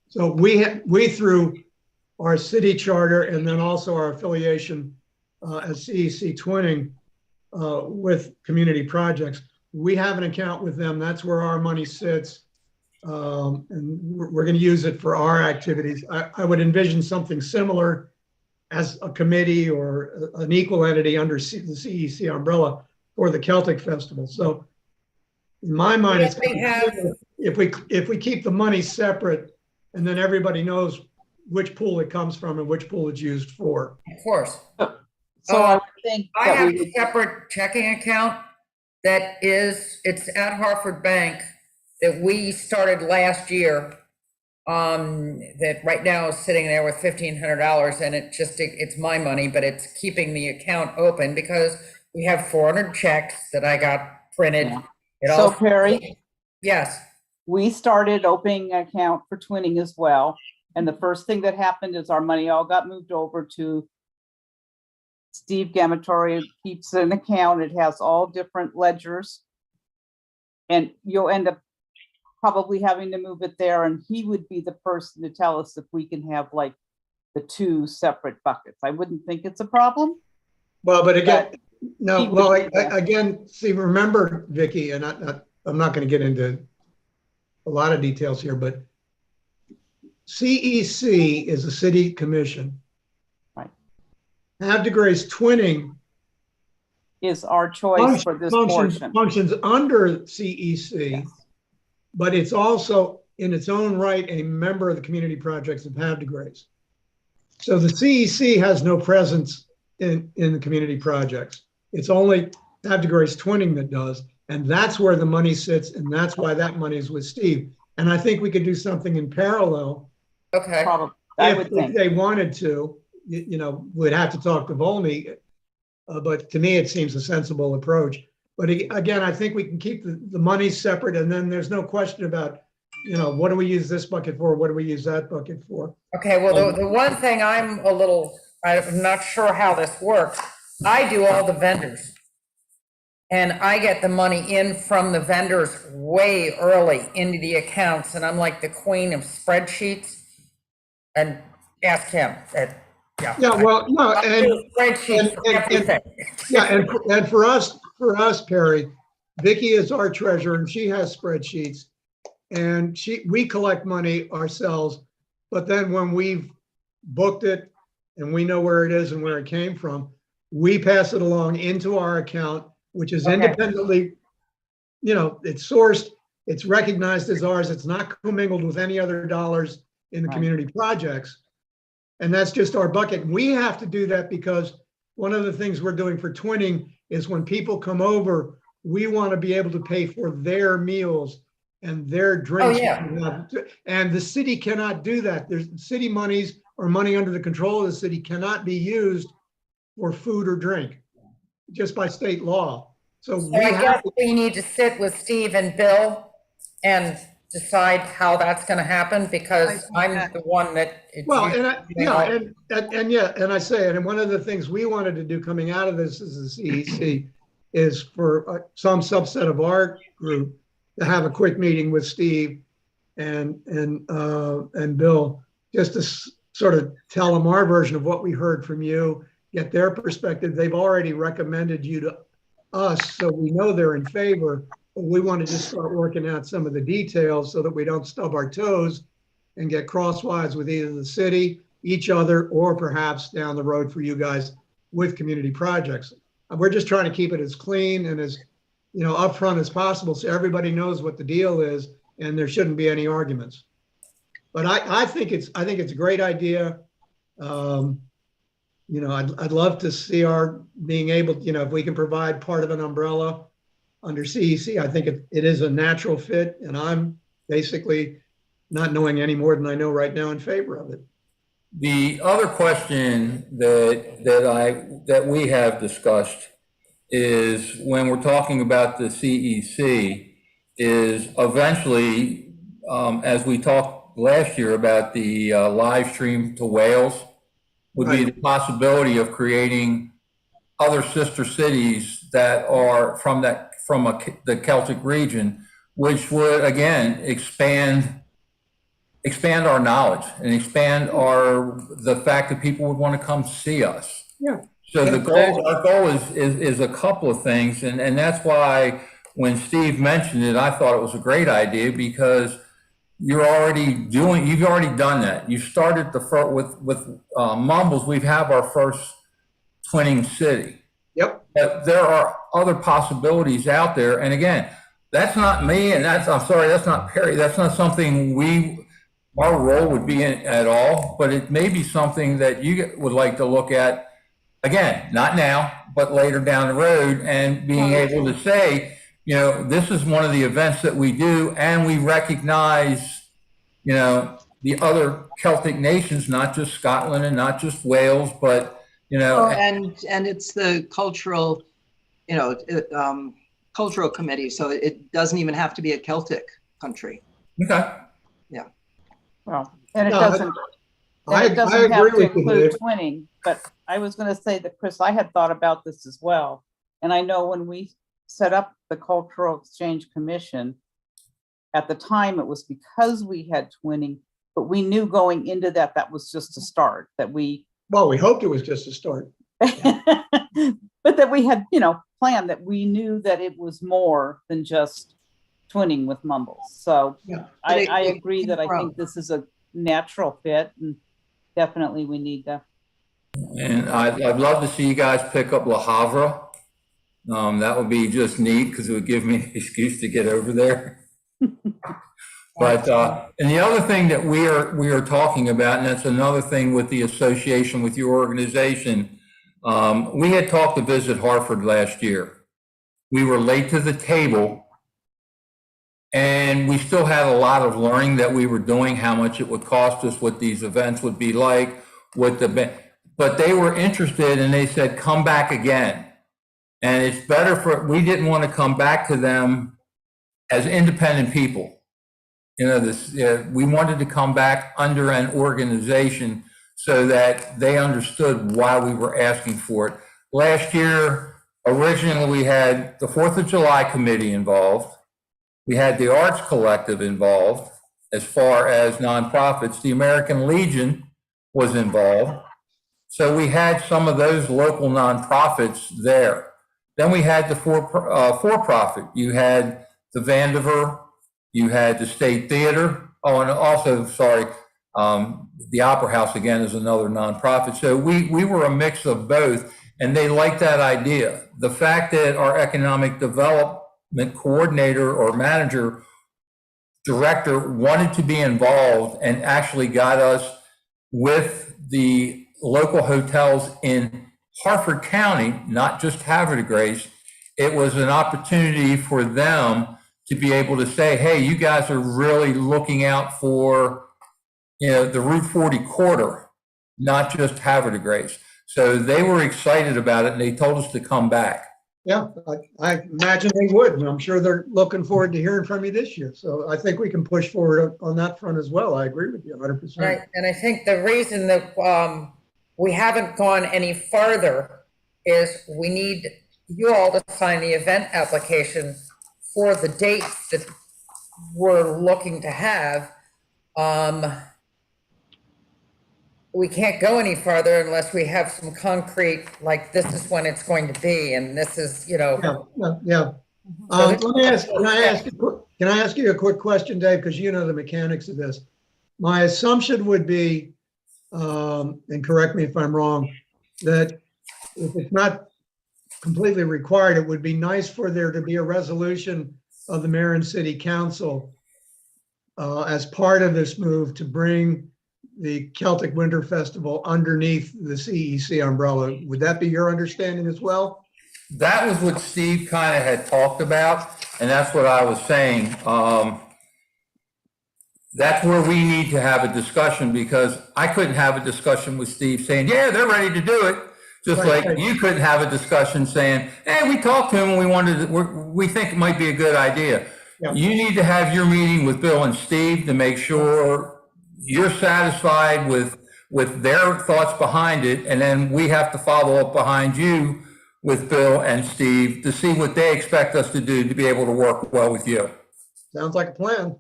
So we through our city charter and then also our affiliation as CEC Twinning with community projects, we have an account with them. That's where our money sits. And we're going to use it for our activities. I would envision something similar as a committee or an equal entity under the CEC umbrella for the Celtic Festival. So in my mind, Yes, if we keep the money separate and then everybody knows which pool it comes from and which pool it's used for. Of course. So I think I that have we a separate checking account it's at Hartford Bank that we started last year. That right now is sitting there with $1,500 and it's my money, but it's keeping the account open because we have 400 checks that I got printed. Yeah. It So all- Perry, Yes. we started opening an account for twinning as well. And the first thing that happened is our money all got moved over to Steve Gamatory. Keeps an account. It has all different ledgers. And you'll end up probably having to move it there. And he would be the person to tell us if we can have like the two separate buckets. I wouldn't think it's a problem. Well, but again, no, Steve well, would do that. again, see, remember, Vicky, and I'm not going to get into a lot of details here, but CEC is a city commission. Right. Havre de Grace twinning Is our choice for this portion. functions under CEC, Yes. but it's also in its own right a member of the community projects of Havre de Grace. So the CEC has no presence in the community projects. It's only Havre de Grace twinning that does, and that's where the money sits, and that's why that money is with Steve. And I think we could do something in parallel. Okay. Probably, I would If think. they wanted to, we'd have to talk to Volney, but to me, it seems a sensible approach. But again, I think we can keep the money separate, and then there's no question about, what do we use this bucket for? What do we use that bucket for? Okay, well, the one thing I'm not sure how this works. I do all the vendors. And I get the money in from the vendors way early into the accounts, and I'm like the queen of spreadsheets. And ask him. Yeah, well, no, Spreadsheets for everything. yeah, and for us, Perry, Vicky is our treasurer, and she has spreadsheets, and we collect money ourselves. But then when we've booked it and we know where it is and where it came from, we pass it along into our account, which is independently, it's sourced, it's recognized as ours. It's not commingled with any other dollars in the community projects. And that's just our bucket. And we have to do that because one of the things we're doing for twinning is when people come over, we want to be able to pay for their meals and their drinks. Oh, yeah. And the city cannot do that. There's city monies or money under the control of the city cannot be used for food or drink just by state law. So So I guess we need to sit with Steve and Bill and decide how that's going to happen, because I'm the one that. Well, and I say it. And one of the things we wanted to do coming out of this as the CEC is for some subset of our group to have a quick meeting with Steve and Bill, just to sort of tell them our version of what we heard from you, get their perspective. They've already recommended you to us, so we know they're in favor. But we want to just start working out some of the details so that we don't stub our toes and get crosswise with either the city, each other, or perhaps down the road for you guys with community projects. We're just trying to keep it as clean and as upfront as possible, so everybody knows what the deal is and there shouldn't be any arguments. But I think it's a great idea. I'd love to see our being able, if we can provide part of an umbrella under CEC. I think it is a natural fit, and I'm basically not knowing any more than I know right now in favor of it. The other question that we have discussed is, when we're talking about the CEC, is eventually, as we talked last year about the live stream to Wales, would be the possibility of creating other sister cities that are from the Celtic region, which would again expand our knowledge and expand the fact that people would want to come see us. Yeah. So our goal is a couple of things, and that's why when Steve mentioned it, I thought it was a great idea, because you've already done that. You started with Mumbles. We have our first twinning city. Yep. But there are other possibilities out there. And again, that's not me, and that's not Perry. That's not something our role would be in at all, but it may be something that you would like to look at, again, not now, but later down the road, and being able to say, this is one of the events that we do, and we recognize, the other Celtic nations, not just Scotland and not just Wales, but and it's the cultural, cultural committee, so it doesn't even have to be a Celtic country. Okay. Yeah. Well, and it No, doesn't. I It doesn't agree have to with you, include Dave. twinning, but I was going to say that, Chris, I had thought about this as well. And I know when we set up the Cultural Exchange Commission, at the time, it was because we had twinning but we knew going into that, that was just a start, that we, Well, we hoped it was just a start. but that we had, you know, planned, that we knew that it was more than just twinning with Mumbles. So Yeah. I agree that I think this is a natural fit, and definitely we need to. And I'd love to see you guys pick up Le Havre. That would be just neat because it would give me an excuse to get over there. But and the other thing that we are talking about, and that's another thing with the association with your organization, we had talked to visit Hartford last year. We were late to the table, and we still had a lot of learning that we were doing, how much it would cost us, what these events would be like, but they were interested, and they said, come back again. And it's better we didn't want to come back to them as independent people. You know, we wanted to come back under an organization so that they understood why we were asking for it. Last year, originally, we had the 4th of July committee involved. We had the Arts Collective involved as far as nonprofits. The American Legion was involved. So we had some of those local nonprofits there. Then we had the for-profit. You had the Vandiver, you had the State Theater. Oh, and also, sorry, the Opera House again is another nonprofit. So we were a mix of both, and they liked that idea. The fact that our economic development coordinator or manager, director wanted to be involved and actually got us with the local hotels in Harford County, not just Havre de Grace. It was an opportunity for them to be able to say, hey, you guys are really looking out for, you know, the Route 40 corridor, not just Havre de Grace. So they were excited about it, and they told us to come back. Yeah, I imagine they would, and I'm sure they're looking forward to hearing from you this year. So I think we can push forward on that front as well. I agree with you 100%. Right, and I think the reason that we haven't gone any farther is we need you all to sign the event application for the dates that we're looking to have. We can't go any farther unless we have some concrete, like this is when it's going to be, and this is, you know. Yeah. Let me ask, can I ask you a quick question, Dave, because you know the mechanics of this. My assumption would be, and correct me if I'm wrong, that if it's not completely required, it would be nice for there to be a resolution of the mayor and city council as part of this move to bring the Celtic Winter Festival underneath the CEC umbrella. Would that be your understanding as well? That was what Steve kind of had talked about, and that's what I was saying. That's where we need to have a discussion, because I couldn't have a discussion with Steve saying, yeah, they're ready to do it. Just Right. like you couldn't have a discussion saying, hey, we talked to him and we think it might be a good idea. Yeah. You need to have your meeting with Bill and Steve to make sure you're satisfied with their thoughts behind it. And then we have to follow up behind you with Bill and Steve to see what they expect us to do to be able to work well with you. Sounds like a plan.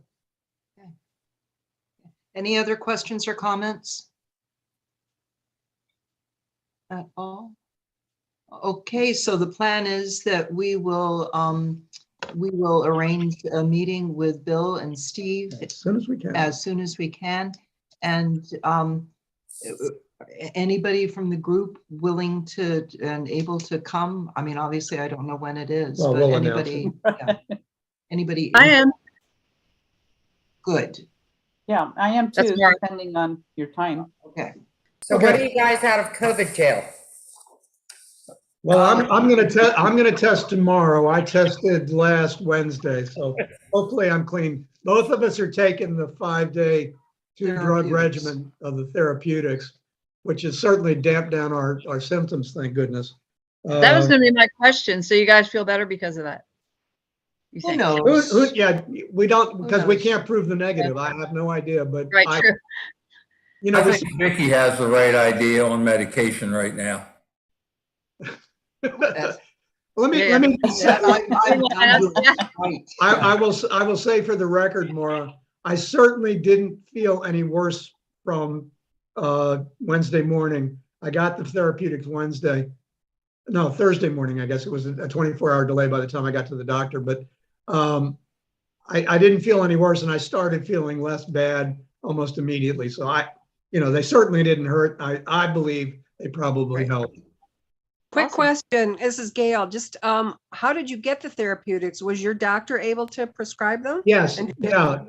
Any other questions or comments? At all? Okay, so the plan is that we will arrange a meeting with Bill and Steve As soon as we can. as soon as we can. And anybody from the group willing to and able to come? I mean, obviously, I don't know when it is, Well, but we'll announce anybody, yeah. Anybody? I am. Good. Yeah, I am That's too, more- depending on your time. Okay. So what are you guys out of COVID jail? Well, I'm gonna test tomorrow. I tested last Wednesday, so hopefully I'm clean. Both of us are taking the 5-day 2-drug Therapeutics. regimen of the therapeutics, which has certainly damped down our symptoms, thank goodness. That was gonna be my question. So you guys feel better because of that? You Who think? knows? Yeah, we don't, because we knows? can't prove the negative. I have no idea, but Right, I, true. you know, I this, think Vicky has the right idea on medication right now. That's- let me, I'm doing Yeah. right. I will say for the record, Maura, I certainly didn't feel any worse from Wednesday morning. I got the therapeutics Thursday morning. I guess it was a 24-hour delay by the time I got to the doctor, but I didn't feel any worse, and I started feeling less bad almost immediately. So they certainly didn't hurt. I believe they probably helped. Quick question. This is Gail. Just how did you get the therapeutics? Was your doctor able to prescribe them? Yes. Yeah.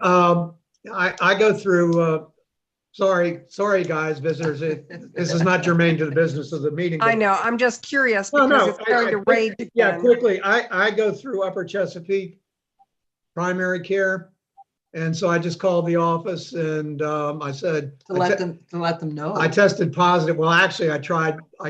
I go through. Sorry, guys, visitors. This is not germane to the business of the meeting. I know. I'm just curious because it's starting to rage again. Yeah, quickly. I go through Upper Chesapeake primary care, and so I just called the office and I said to let them know. I tested positive. Well, actually, I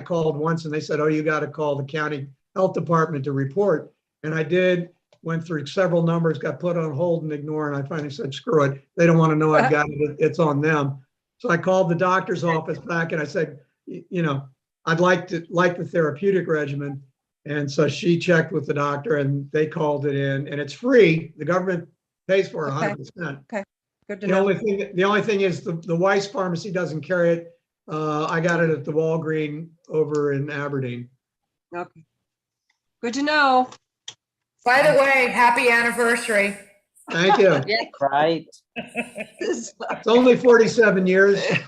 called once and they said, "Oh, you got to call the county health department to report." And I did. Went through several numbers, got put on hold and ignore, and I finally said, "Screw it. They don't want to know I've got it. It's on them." So I called the doctor's office back and I said, "I'd like the therapeutic regimen." And so she checked with the doctor and they called it in, and it's free. The government pays for it 100%. Okay. Good to know. The only thing is the Weiss pharmacy doesn't carry it. I got it at the Walgreen over in Aberdeen. Okay. Good to know. By the way, happy anniversary. Thank you. Yeah, right. It's only 47 years. Isn't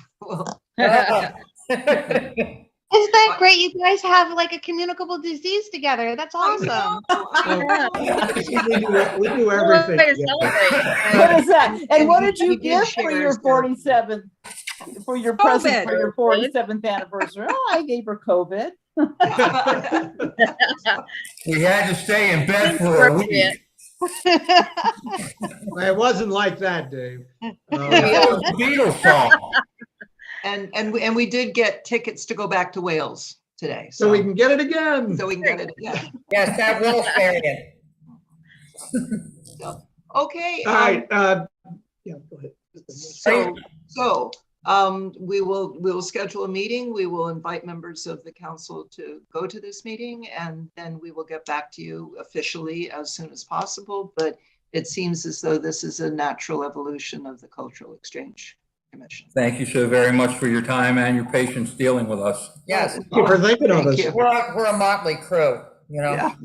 that great? You guys have like a communicable disease together. That's awesome. We do everything. What is that? And what did you give for your 47th? For your present for your 47th anniversary? Oh, I gave her COVID. We had to stay in bed for a week. It wasn't like that, Dave. Beatles song. And we did get tickets to go back to Wales today. So we can get it again. So we can get it again. Yes, that will variant. So, okay. All right. Yeah, go ahead. So we will schedule a meeting. We will invite members of the council to go to this meeting, and then we will get back to you officially as soon as possible. But it seems as though this is a natural evolution of the Cultural Exchange Commission. Thank you so very much for your time and your patience dealing with us. Yes. Thank you for thinking of us. We're a motley crew, Yeah.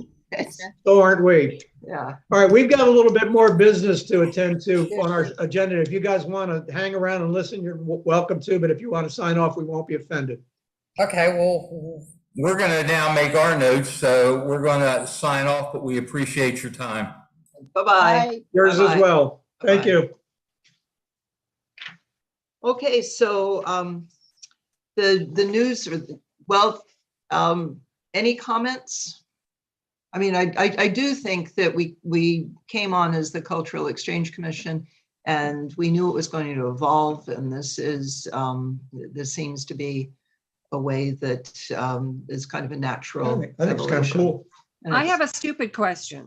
So aren't we? Yeah. All right, we've got a little bit more business to attend to on our agenda. If you guys want to hang around and listen, you're welcome to, but if you want to sign off, we won't be offended. Okay, well, We're going to now make our notes, so we're going to sign off, but we appreciate your time. Bye-bye. Yours as well. Thank Bye-bye. you. Okay, so the news, any comments? I mean, I do think that we came on as the Cultural Exchange Commission, and we knew it was going to evolve, and this seems to be a way that is kind of a natural. I think it's kind of cool. I have a stupid question.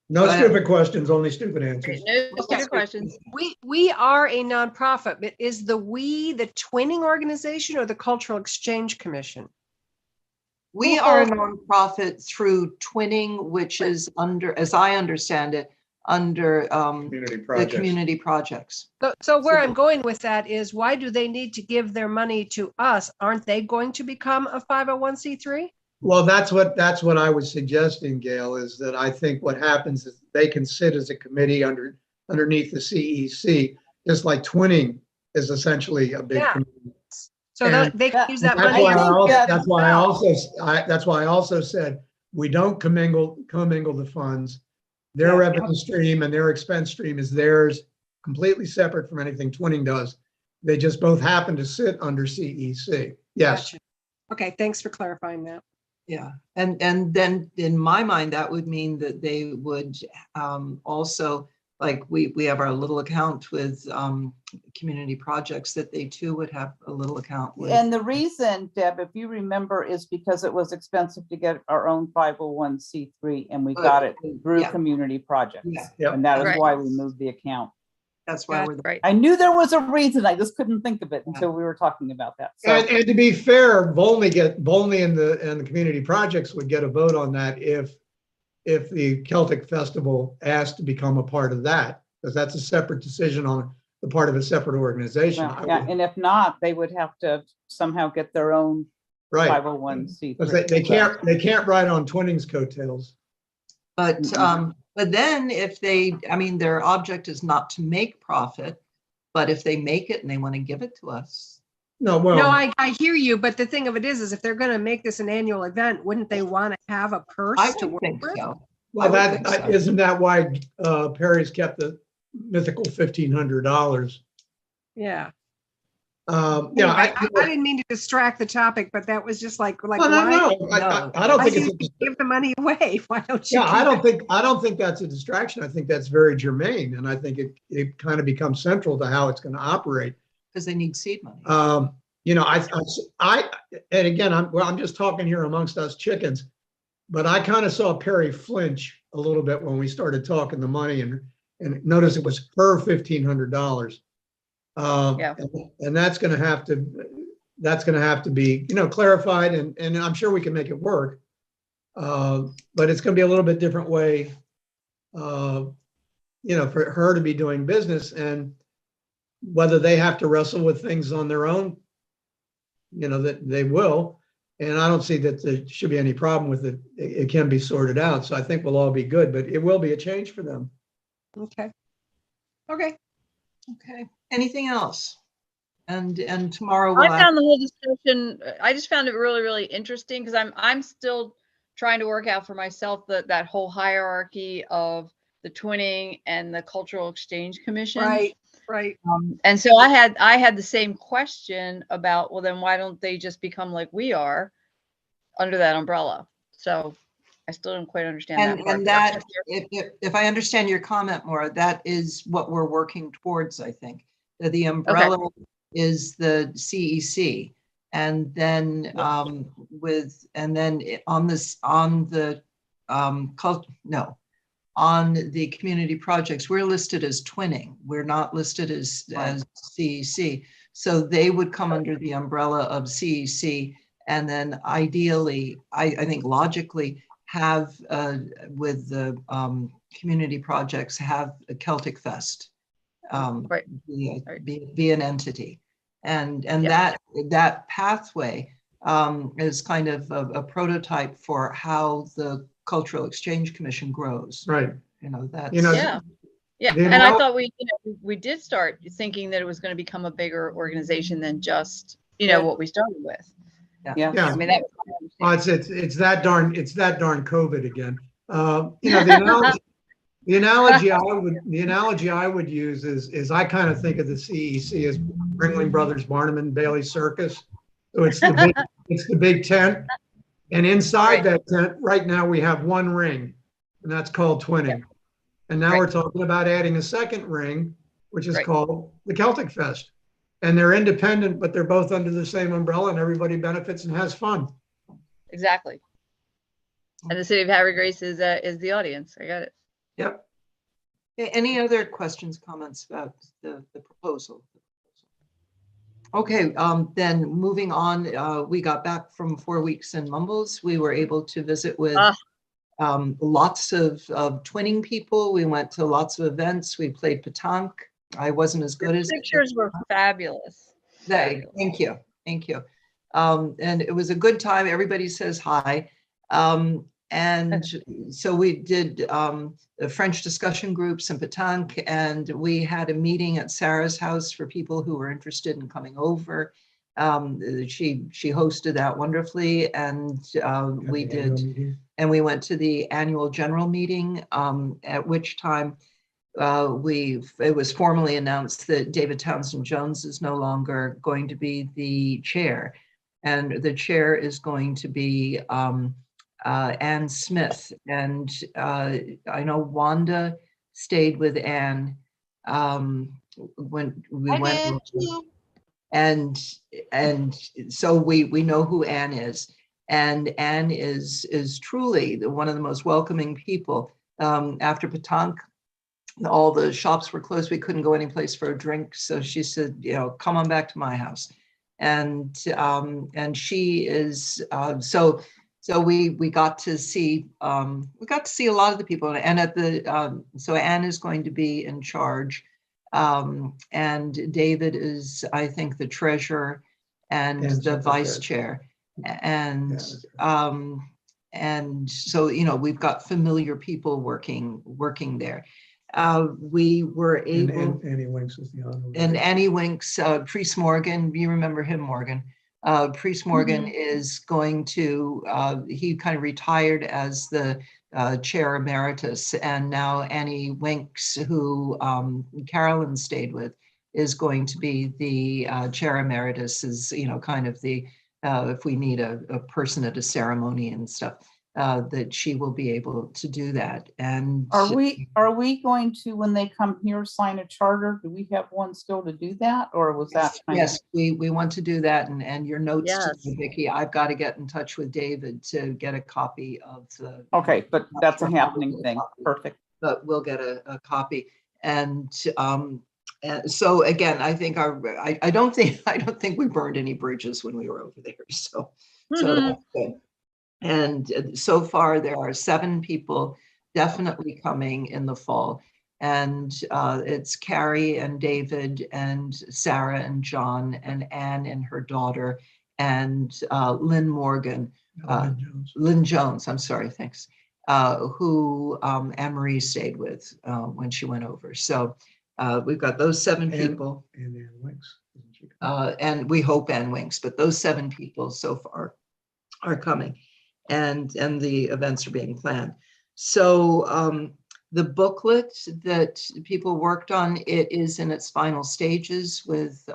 No stupid questions, only stupid answers. No stupid questions. We are a nonprofit, but is the twinning organization or the Cultural Exchange Commission? We are a nonprofit through twinning, which is under, as I understand it, under the community projects. So where I'm going with that is, why do they need to give their money to us? Aren't they going to become a 501c3? Well, that's what I was suggesting, Gail, is that I think what happens is they can sit as a committee underneath the CEC, just like twinning is essentially a big committee. So they can use that money. That's why I also said we don't commingle the funds. Their revenue stream and their expense stream is theirs, completely separate from anything twinning does. They just both happen to sit under CEC. Yes. Gotcha. Okay, thanks for clarifying that. Yeah, and then in my mind, that would mean that they would also, like we have our little account with community projects, that they too would have a little account with. And the reason, Deb, if you remember, is because it was expensive to get our own 501c3, and we got it through community projects. Yeah. And that is why we moved the account. That's why we're right. I knew there was a reason. I just couldn't think of it until we were talking about that. So, And to be fair, Volney and the community projects would get a vote on that if the Celtic Festival asked to become a part of that, because that's a separate decision on the part of a separate organization. Well, yeah, and if not, they would have to somehow get their own Right. 501c3. Because they can't ride on Twinning's coattails. But then if they, I mean, their object is not to make profit, but if they make it and they want to give it to us. No, well. No, I hear you, but the thing of it is if they're gonna make this an annual event, wouldn't they want to have a purse I to would work think with? so. Well, think so. isn't that why Perry's kept the mythical $1,500? Yeah. Yeah, I didn't mean to distract the topic, but that was just like no, why? no. I don't Why think do it's. you give the money away? Why don't you? Yeah, keep I don't think that's a distraction. I think that's very germane, and I think it kind of becomes central to how it's going to operate. Because they need seed money. You know, and again, I'm just talking here amongst us chickens, but I kind of saw Perry flinch a little bit when we started talking the money, and notice it was per $1,500. Yeah. And that's going to have to be, you know, clarified, and I'm sure we can make it work. But it's going to be a little bit different way, you know, for her to be doing business, and whether they have to wrestle with things on their own, you know, that they will. And I don't see that there should be any problem with it. It can be sorted out. So I think we'll all be good, but it will be a change for them. Okay. Okay. Anything else? And tomorrow I we'll found the whole discussion, I just found it really, really interesting because I'm still trying to work out for myself that whole hierarchy of the twinning and the Cultural Exchange Commission. Right. And so I had the same question about, well, then why don't they just become like we are under that umbrella? So I still don't quite understand that part. and that if I understand your comment, Maura, that is what we're working towards. I think the umbrella is the CEC, and then on the community projects, we're listed as twinning. We're not listed as CEC. So they would come under the umbrella of CEC, and then ideally, I think logically, have with the community projects, have a Celtic Fest be an entity, and that pathway is kind of a prototype for how the Cultural Exchange Commission grows. Right. You know, that's, you know, Yeah, and I thought we did start thinking that it was going to become a bigger organization than just, you know, what we started with. Yeah. Yeah. I mean, that was it's that darn COVID again. You know, the analogy I would use is I kind of think of the CEC as Ringling Brothers Barnum and Bailey Circus. So it's the big tent, and inside that tent right now we have one ring, and that's called twinning. And now we're talking about adding a second ring, which is called the Celtic Fest. And they're independent, but they're both under the same umbrella, and everybody benefits and has fun. exactly. And the city of Harry Grace is the audience. I got it. Yep. Any other questions, comments about the proposal? Okay, then moving on, we got back from 4 weeks in Mumbles. We were able to visit with lots of twinning people. We went to lots of events. We played petanque. I wasn't as good as pictures were fabulous. Thank you. And it was a good time. Everybody says hi. And so we did the French discussion groups and petanque, and we had a meeting at Sarah's house for people who were interested in coming over. She hosted that wonderfully, and we went to the annual general meeting, at which time it was formally announced that David Townsend Jones is no longer going to be the chair, and the chair is going to be Ann Smith. And I know Wanda stayed with Ann when we went, and so we know who Ann is, and Ann is truly one of the most welcoming people. After petanque, all the shops were closed. We couldn't go anyplace for a drink. So she said, you know, come on back to my house. And she is, so we got to see a lot of the people, and at the, so Anne is going to be in charge. And David is, I think, the treasurer and And the vice secretary. chair. And Yeah, that's right. and so, we've got familiar people working there. We were And able, Annie Winks is the honorary. and Annie Winks, Priest Morgan, you remember him, Morgan. Priest Morgan is going to, he kind of retired as the chair emeritus, and now Annie Winks, who Carolyn stayed with, is going to be the chair emeritus, is, kind of the, if we need a person at a ceremony and stuff, that she will be able to do that. And Are we going to, when they come here, sign a charter? Do we have one still to do that, or was that? Yes, we want to do that, and your notes to Yes. me, Vicki, I've got to get in touch with David to get a copy of the. Okay, but that's a happening thing. Perfect. But we'll get a copy. And so again, I think I don't think we burned any bridges when we were over there. So that's good. And so far there are 7 people definitely coming in the fall. And it's Carrie and David and Sarah and John and Anne and her daughter and Lynn Morgan, Lynn Jones, I'm sorry, thanks, who Anne Marie stayed with when she went over. So we've got those 7 people. And Ann Winks. And we hope Ann Winks, but those 7 people so far are coming, and the events are being planned. So the booklet that people worked on, it is in its final stages with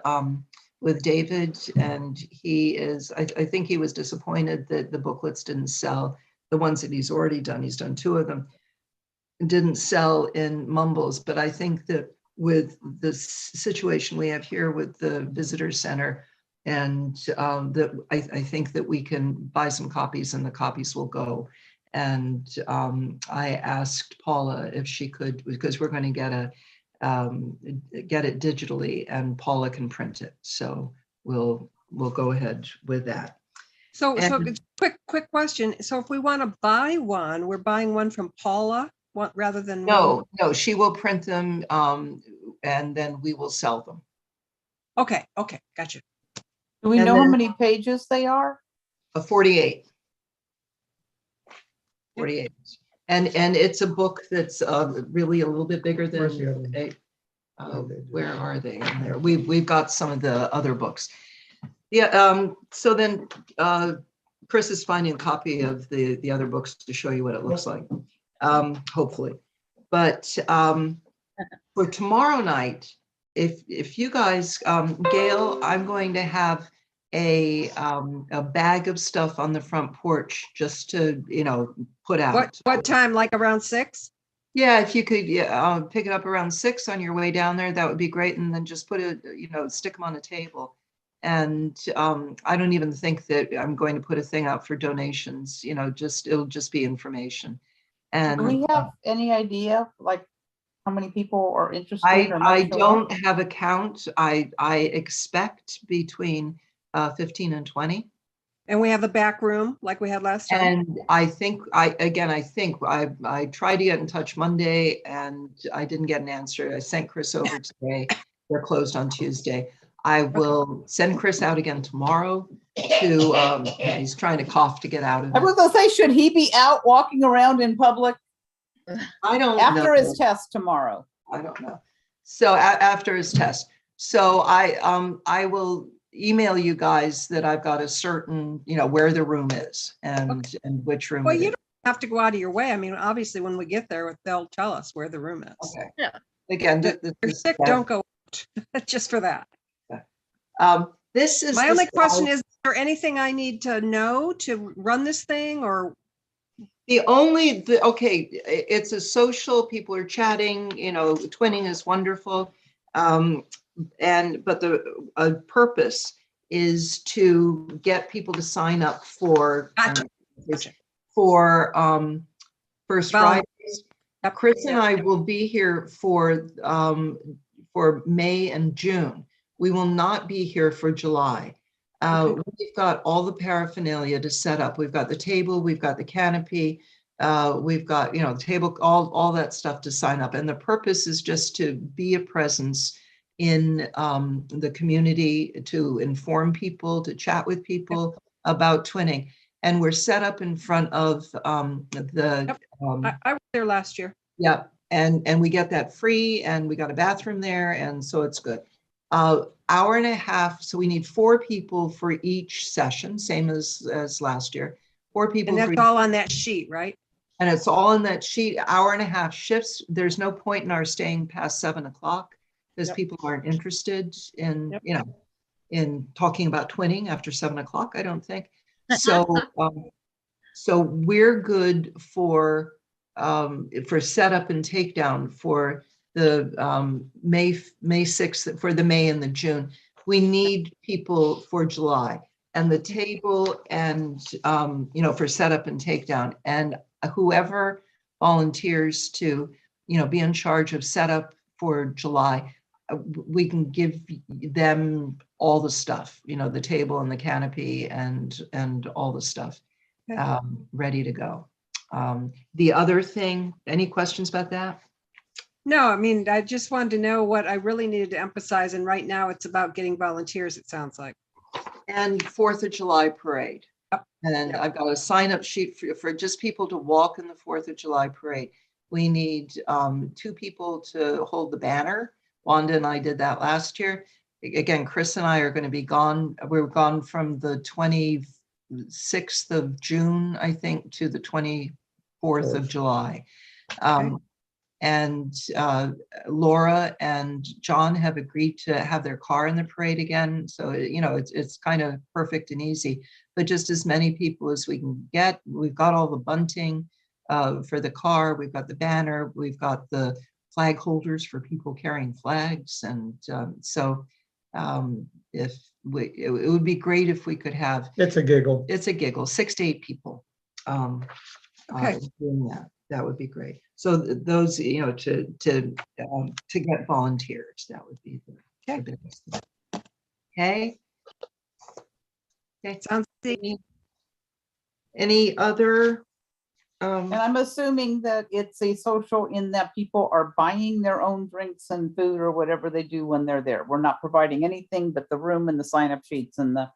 David, and he is, I think he was disappointed that the booklets didn't sell. The ones that he's already done, he's done 2 of them, didn't sell in Mumbles. But I think that with the situation we have here with the visitor center, and that I think that we can buy some copies and the copies will go. And I asked Paula if she could, because we're going to get it digitally, and Paula can print it. So we'll go ahead with that. So quick question. So if we want to buy one, we're buying one from Paula rather than No, she will print them, and then we will sell them. Okay, gotcha. Do we know how many pages they are? 48. 48. And it's a book that's really a little bit bigger than where are they in there? We've got some of the other books. Yeah. So then Chris is finding a copy of the other books to show you what it looks like. Hopefully. But for tomorrow night, if you guys, Gail, I'm going to have a bag of stuff on the front porch just to, put out. What time? Like around 6? Yeah, if you could pick it up around 6 on your way down there, that would be great. And then just put it, stick them on a table. And I don't even think that I'm going to put a thing out for donations, it'll just be information. And do we have any idea, like, how many people are interested? I don't have a count. I expect between 15 and 20. And we have a back room like we had last time. And I think I tried to get in touch Monday and I didn't get an answer. I sent Chris over today. They're closed on Tuesday. I will send Chris out again tomorrow to, he's trying to cough to get out of it. I was gonna say, should he be out walking around in public? I don't know. After his test tomorrow. I don't know. So after his test. So I will email you guys that I've got a certain, where the room is and which room. Well, you don't have to go out of your way. I mean, obviously when we get there, they'll tell us where the room is. Okay. Yeah. Again, if you're sick, don't go out. Just for that. This is my only question is there anything I need to know to run this thing, or okay, it's a social, people are chatting, twinning is wonderful. But the purpose is to get people to sign up for First Fridays. Chris and I will be here for May and June. We will not be here for July. We've got all the paraphernalia to set up. We've got the table, we've got the canopy, We've got, you know, table, all that stuff to sign up. And the purpose is just to be a presence in the community, to inform people, to chat with people about twinning. And we're set up in front of the. I was there last year. Yeah, and we get that free, and we got a bathroom there, and so it's good. Hour and a half, so we need 4 people for each session, same as last year. 4 people. And that's all on that sheet, right? And it's all in that sheet, hour and a half shifts. There's no point in our staying past 7 o'clock because people aren't interested in, you know, in talking about twinning after 7 o'clock, I don't think. So, so we're good for setup and takedown for the May 6th, for the May and the June. We need people for July, and the table and, you know, for setup and takedown, and whoever volunteers to, you know, be in charge of setup for July, we can give them all the stuff, you know, the table and the canopy and all the stuff ready to go. The other thing, any questions about that? No, I mean, I just wanted to know what I really needed to emphasize. And right now it's about getting volunteers, it sounds like. And 4th of July parade. And I've got a sign up sheet for just people to walk in the 4th of July parade. We need 2 people to hold the banner. Wanda and I did that last year. Again, Chris and I are going to be gone. We're gone from the 26th of June, I think, to the 24th of July. And Laura and John have agreed to have their car in the parade again. So, you know, it's kind of perfect and easy, but just as many people as we can get. We've got all the bunting for the car. We've got the banner. We've got the flag holders for people carrying flags. And so if it would be great if we could have. It's a giggle. 6 to 8 people doing that. That would be great. So those, you know, to get volunteers, that would be the biggest thing. Okay. Sounds good. Any other? And I'm assuming that it's a social in that people are buying their own drinks and food or whatever they do when they're there. We're not providing anything but the room and the sign-up sheets and the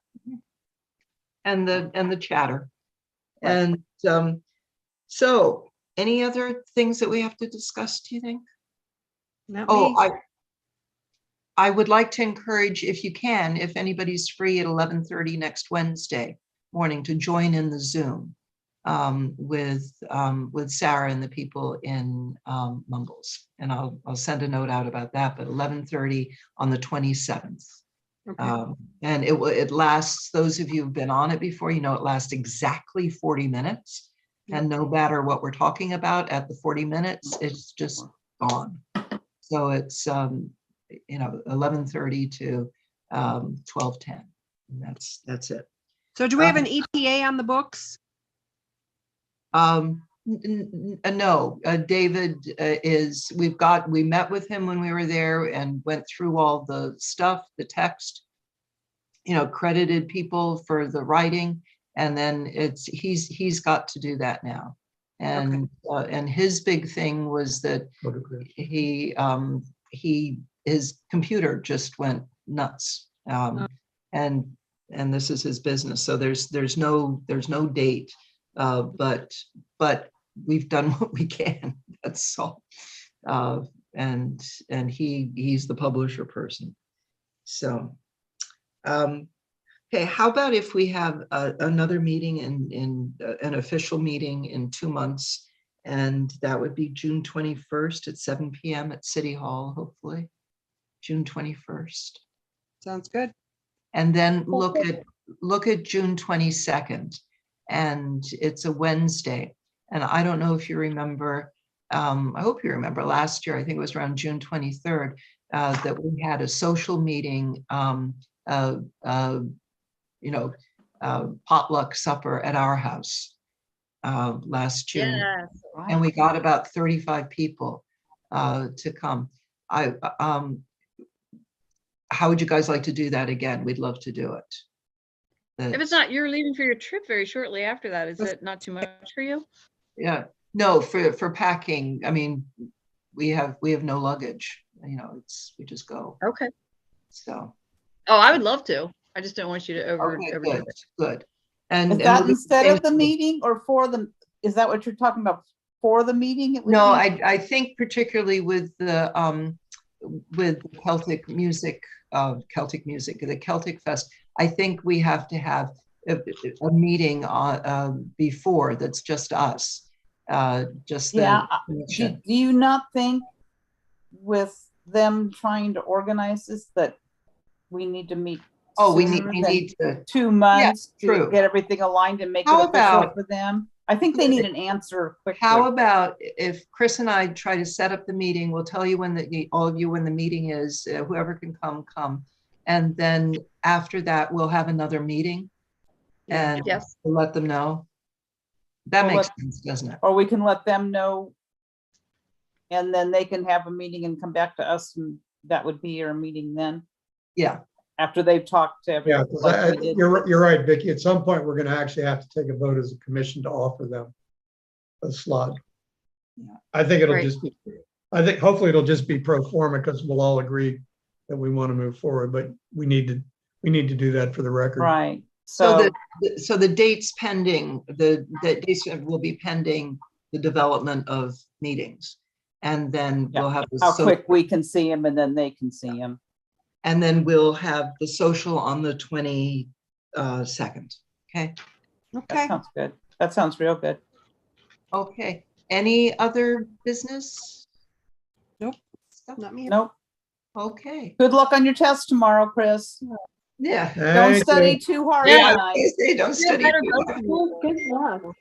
chatter. Right. And so any other things that we have to discuss, do you think? Not me. I would like to encourage, if you can, if anybody's free at 11:30 next Wednesday morning, to join in the Zoom with Sarah and the people in Mumbles. And I'll send a note out about that, but 11:30 on the 27th. Okay. And it lasts, those of you who've been on it before, you know, it lasts exactly 40 minutes. And no matter what we're talking about at the 40 minutes, it's just gone. So it's, you know, 11:30 to 12:10. And that's it. So do we have an ETA on the books? No, David we met with him when we were there and went through all the stuff, the text, you know, credited people for the writing. And then he's got to do that now. And and his big thing was that his computer just went nuts. And this is his business. So there's no date, but we've done what we can. That's all. And he's the publisher person. So okay, how about if we have another meeting in an official meeting in 2 months, and that would be June 21st at 7 p.m. at City Hall, hopefully. June 21st. Sounds good. And then look at June 22nd, and it's a Wednesday. And I don't know if you remember, I hope you remember last year, I think it was around June 23rd, that we had a social meeting, you know, potluck supper at our house last June. Yes. And we got about 35 people to come. How would you guys like to do that again? We'd love to do it. If it's not, you're leaving for your trip very shortly after that. Is it not too much for you? Yeah, no, for packing, I mean, we have no luggage, you know, we just go, Okay. so. Oh, I would love to. I just don't want you to Okay, overdo good, it. good. And Is that we'll do instead same of the thing. meeting or for the, is that what you're talking about? For the meeting? It would No, be? I think particularly with the Celtic music, the Celtic Fest, I think we have to have a meeting on before that's just us, just the Yeah. Do commission. you not think with them trying to organize this that we need to meet Oh, we sooner need than to. 2 months true. to get everything aligned and make it How official about- for them? I think they need an answer quickly. How about if Chris and I try to set up the meeting, we'll tell you when all of you when the meeting is, whoever can come. And then after that, we'll have another meeting and Yes. we'll let them know. That We'll makes sense, doesn't it? Or we can let them know. And then they can have a meeting and come back to us, and that would be our meeting then, Yeah, after they've talked to Yeah, everyone. 'cause like we did. you're right, Vicky. At some point, we're gonna actually have to take a vote as a commission to offer them a slot. Yeah. I think it'll Right. just be, I think hopefully it'll just be pro forma because we'll all agree that we want to move forward, but we need to do that for the record. Right, so so, the dates pending, the dates will be pending the development of meetings. And then we'll have. how quick we can see them and then they can see them. And then we'll have the social on the 22nd. Okay. That Okay. sounds good. That sounds real good. Okay. Any other business? Nope. Stuff? Not me. Nope. Okay. Good luck on your test tomorrow, Chris. Yeah. Don't Thank study you. too hard Yeah. tonight. Don't Feel study better, too both hard. of you. Good luck.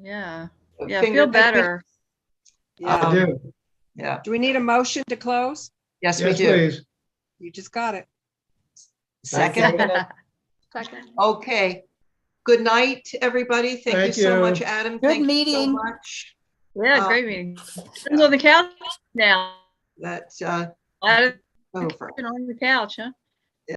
Yeah. Finger Yeah, feel fingers. better. Yeah. I do. Yeah. Do we need a motion to close? Yes, we Yes, do. please. You just got it. Second. Second. Okay. Good night, everybody. Thank you Thank so you. much, Adam. Good Thank you so meeting. much. Yeah, great meeting. Who's on the couch now? That Glad over. it's on the couch, huh?